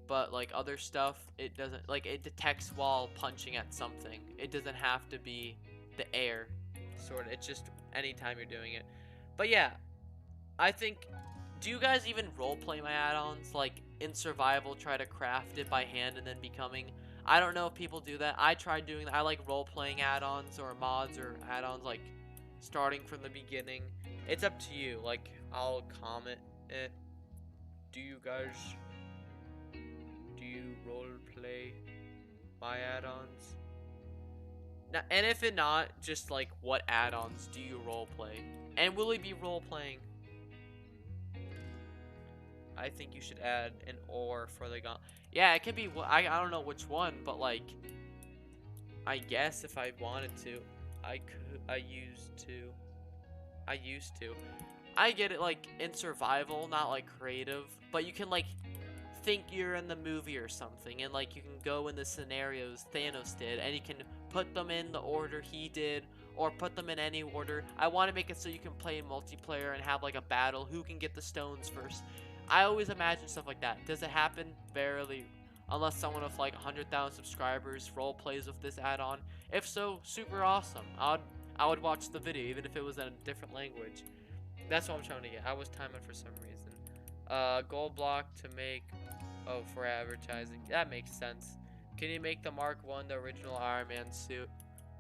But like other stuff, it doesn't. Like it detects while punching at something. It doesn't have to be the air, sort of. It's just anytime you're doing it. But yeah, I think. Do you guys even roleplay my add-ons? Like in survival, try to craft it by hand and then becoming. I don't know if people do that. I tried doing that. I like role-playing add-ons or mods or add-ons, like starting from the beginning. It's up to you. Like I'll comment it. Do you role-play my add-ons? Now, and if it not, just like what add-ons do you role-play? And will it be role-playing? I think you should add an or for the Gauntlet. Yeah, it could be. I don't know which one, but like, I guess if I wanted to, I could. I used to. I get it, like in survival, not like creative, but you can like think you're in the movie or something, and like you can go in the scenarios Thanos did, and you can put them in the order he did, or put them in any order. I want to make it so you can play multiplayer and have like a battle. Who can get the stones first? I always imagine stuff like that. Does it happen? Barely. Unless someone with like 100,000 subscribers role plays with this add-on. If so, super awesome. I would watch the video even if it was in a different language. That's what I'm trying to get. I was timing for some reason. Gold block to make. Oh, for advertising. That makes sense. Can you make the Mark 1 the original Iron Man suit?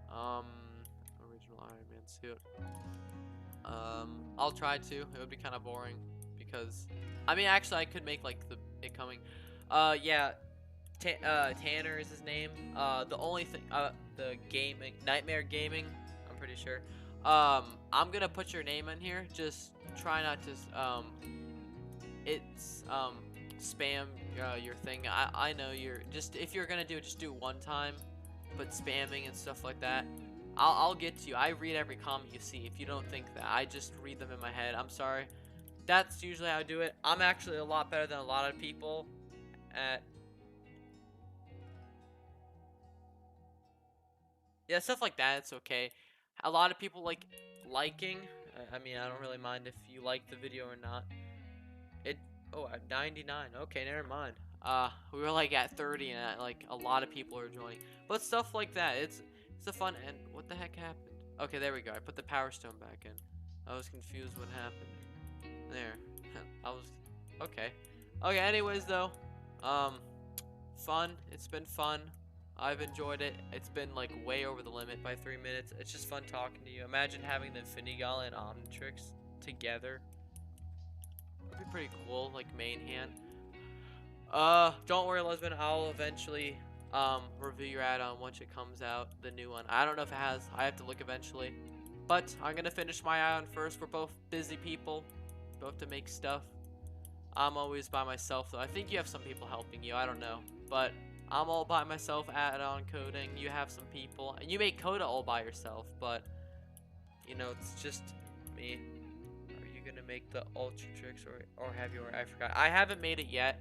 Original Iron Man suit. I'll try to. It would be kind of boring because. I mean, actually, I could make like it coming. Yeah, Tanner is his name. The only thing, the gaming, Nightmare Gaming. I'm pretty sure. I'm gonna put your name in here. Just try not to. It's spam your thing. I know you're just if you're gonna do it, just do it one time. But spamming and stuff like that. I'll get to you. I read every comment you see. If you don't think that, I just read them in my head. I'm sorry. That's usually how I do it. I'm actually a lot better than a lot of people at. Yeah, stuff like that, it's okay. A lot of people like liking. I mean, I don't really mind if you like the video or not. Oh, at 99. Okay, never mind. We were like at 30 and like a lot of people are joining. But stuff like that, it's a fun. And what the heck happened? Okay, there we go. I put the power stone back in. I was confused what happened. There. I was okay. Okay, anyways though. Fun. It's been fun. I've enjoyed it. It's been like way over the limit by 3 minutes. It's just fun talking to you. Imagine having the Infinity Gauntlet and Omnitrix together. It'd be pretty cool, like main hand. Don't worry, Lesbian. I'll eventually review your add-on once it comes out, the new one. I don't know if it has. I have to look eventually. But I'm gonna finish my add-on first. We're both busy people. Both to make stuff. I'm always by myself though. I think you have some people helping you. I don't know, but I'm all by myself add-on coding. You have some people, and you make Coda all by yourself. But you know, it's just me. Are you gonna make the Ultra Tricks or have you? I forgot. I haven't made it yet.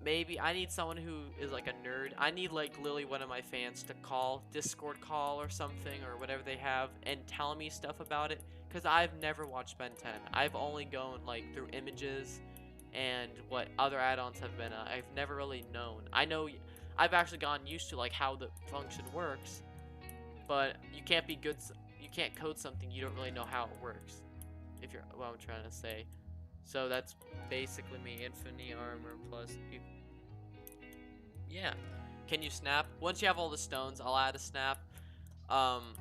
Maybe I need someone who is like a nerd. I need like Lily, one of my fans, to call Discord call or something or whatever they have and tell me stuff about it. Because I've never watched Ben 10. I've only gone like through images and what other add-ons have been. I've never really known. I know I've actually gotten used to like how the function works, but you can't be good. You can't code something you don't really know how it works. If you're what I'm trying to say. So that's basically me. Infinity armor plus yeah. Can you snap? Once you have all the stones, I'll add a snap. Um,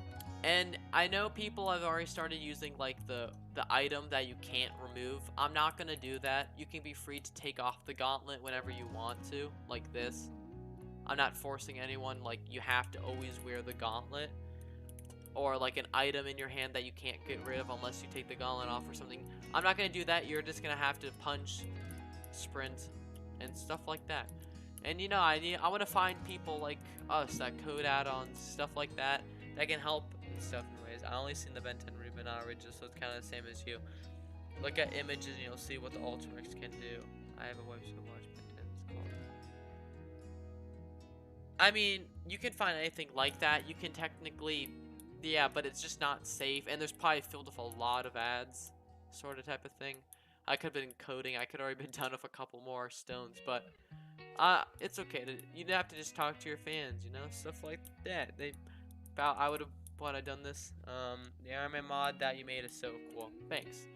and I know people have already started using like the item that you can't remove. I'm not gonna do that. You can be free to take off the gauntlet whenever you want to, like this. I'm not forcing anyone, like, you have to always wear the gauntlet. Or like an item in your hand that you can't get rid of unless you take the gauntlet off or something. I'm not gonna do that. You're just gonna have to punch, sprint, and stuff like that. And you know, I want to find people like us that code add-ons, stuff like that, that can help and stuff. Anyways, I only seen the Ben 10 Ribbon outrages, so it's kind of the same as you. Look at images and you'll see what the Ultrax can do. I have a website to watch Ben 10. It's called. I mean, you can find anything like that. You can technically, yeah, but it's just not safe. And there's probably filled with a lot of ads, sort of type of thing. I could have been coding. I could already been done with a couple more stones, but it's okay. You'd have to just talk to your fans, you know, stuff like that. I would have when I done this. The Iron Man mod that you made is so cool. Thanks.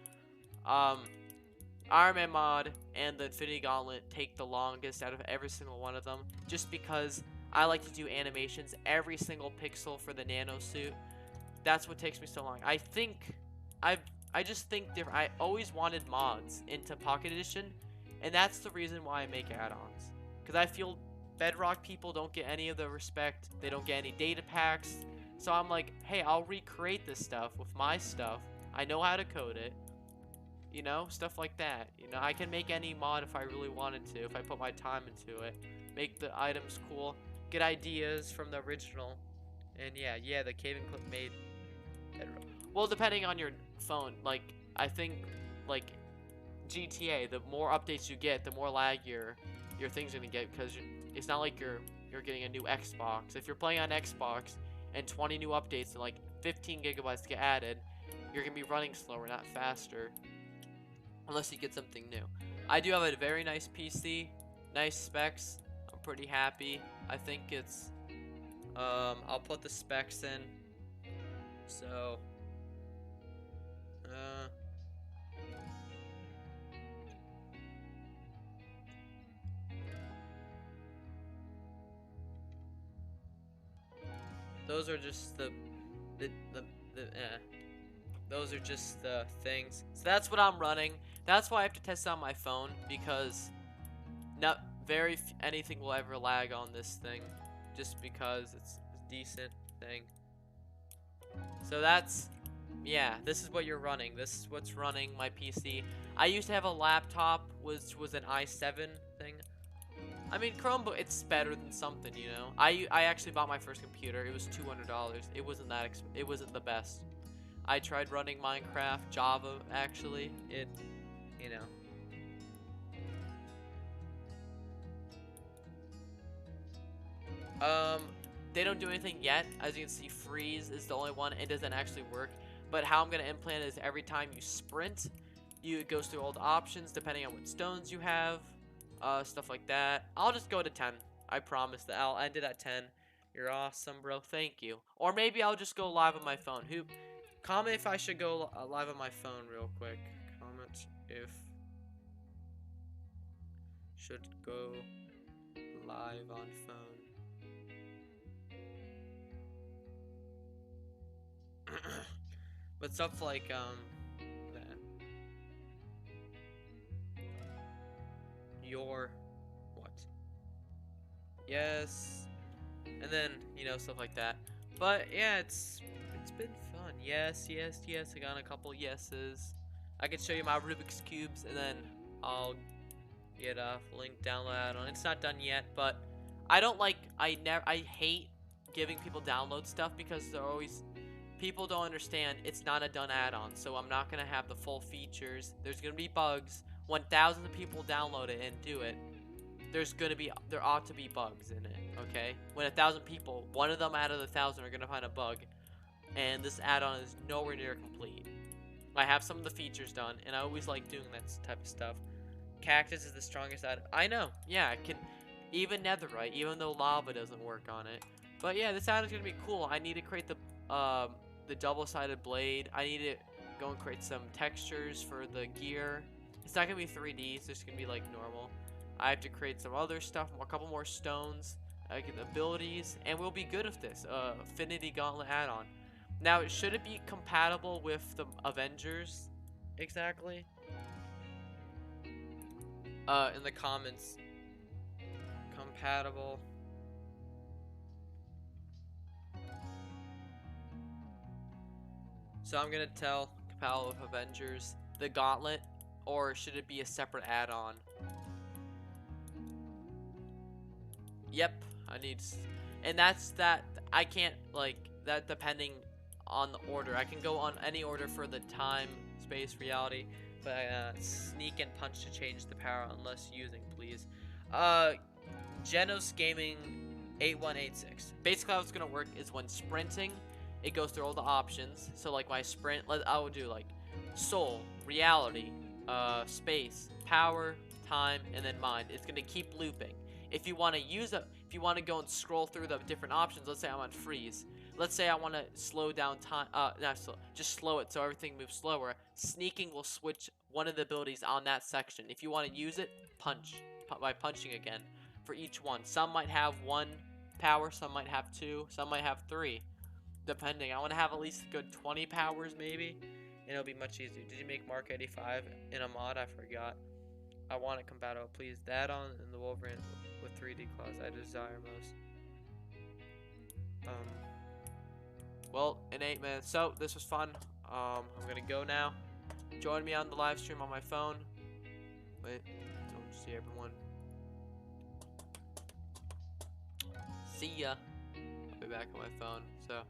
Iron Man mod and the Infinity Gauntlet take the longest out of every single one of them, just because I like to do animations every single pixel for the nano suit. That's what takes me so long. I just think different. I always wanted mods into Pocket Edition, and that's the reason why I make add-ons. Because I feel Bedrock people don't get any of the respect. They don't get any data packs. So I'm like, hey, I'll recreate this stuff with my stuff. I know how to code it. You know, stuff like that. You know, I can make any mod if I really wanted to, if I put my time into it. Make the items cool. Get ideas from the original. And yeah, the cave and clip made Bedrock. Well, depending on your phone, like, I think, like, GTA, the more updates you get, the more lag your thing's gonna get, because it's not like you're getting a new Xbox. If you're playing on Xbox and 20 new updates and like 15 gigabytes get added, you're gonna be running slower, not faster, unless you get something new. I do have a very nice PC, nice specs. I'm pretty happy. I think it's I'll put the specs in. So those are just those are just the things. So that's what I'm running. That's why I have to test on my phone, because not anything will ever lag on this thing, just because it's a decent thing. So that's, yeah, this is what you're running. This is what's running my PC. I used to have a laptop, which was an i7 thing. I mean, Chromebook, it's better than something, you know. I actually bought my first computer. It was $200. It wasn't it wasn't the best. I tried running Minecraft, Java, actually. You know. They don't do anything yet. As you can see, freeze is the only one. It doesn't actually work. But how I'm gonna implant it is every time you sprint, it goes through all the options depending on what stones you have. Stuff like that. I'll just go to 10. I promise that I'll end it at 10. You're awesome, bro. Thank you. Or maybe I'll just go live on my phone. Comment if I should go live on my phone real quick. Comment if should go live on phone. But stuff like that. Your what? Yes. And then, you know, stuff like that. But yeah, it's been fun. Yes. I got a couple yeses. I can show you my Rubik's cubes, and then I'll get a link download add-on. It's not done yet, but I hate giving people download stuff, because people don't understand it's not a done add-on. So I'm not gonna have the full features. There's gonna be bugs. When thousands of people download it and do it, there ought to be bugs in it, okay? When 1,000 people, one of them out of the 1,000 are gonna find a bug, and this add-on is nowhere near complete. I have some of the features done, and I always like doing that type of stuff. Cactus is the strongest add-on. I know, yeah, it can, even netherite, even though lava doesn't work on it. But yeah, this add-on is gonna be cool. I need to create the double-sided blade. I need to go and create some textures for the gear. It's not gonna be 3D. It's just gonna be like normal. I have to create some other stuff, a couple more stones, get abilities, and we'll be good with this. Affinity Gauntlet add-on. Now, should it be compatible with the Avengers? Exactly. In the comments, compatible. So I'm gonna tell compatible with Avengers, the Gauntlet, or should it be a separate add-on? Yep, I need, and that's that. I can't like that depending on the order. I can go on any order for the time, space, reality, but sneak and punch to change the power unless using, please. Genos Gaming 8186. Basically, how it's gonna work is when sprinting, it goes through all the options. So like my sprint, I would do like soul, reality, space, power, time, and then mind. It's gonna keep looping. If you want to use it, if you want to go and scroll through the different options, let's say I'm on freeze. Let's say I want to slow down time, not slow, just slow it so everything moves slower. Sneaking will switch one of the abilities on that section. If you want to use it, punch by punching again for each one. Some might have 1 power, some might have 2, some might have 3, depending. I want to have at least a good 20 powers maybe, and it'll be much easier. Did you make Mark 85 in a mod? I forgot. I want it compatible, please. The add-on and the Wolverine with 3D claws I desire most. Well, in 8 minutes. So this was fun. I'm gonna go now. Join me on the live stream on my phone. Wait, don't see everyone. See ya. I'll be back on my phone. So.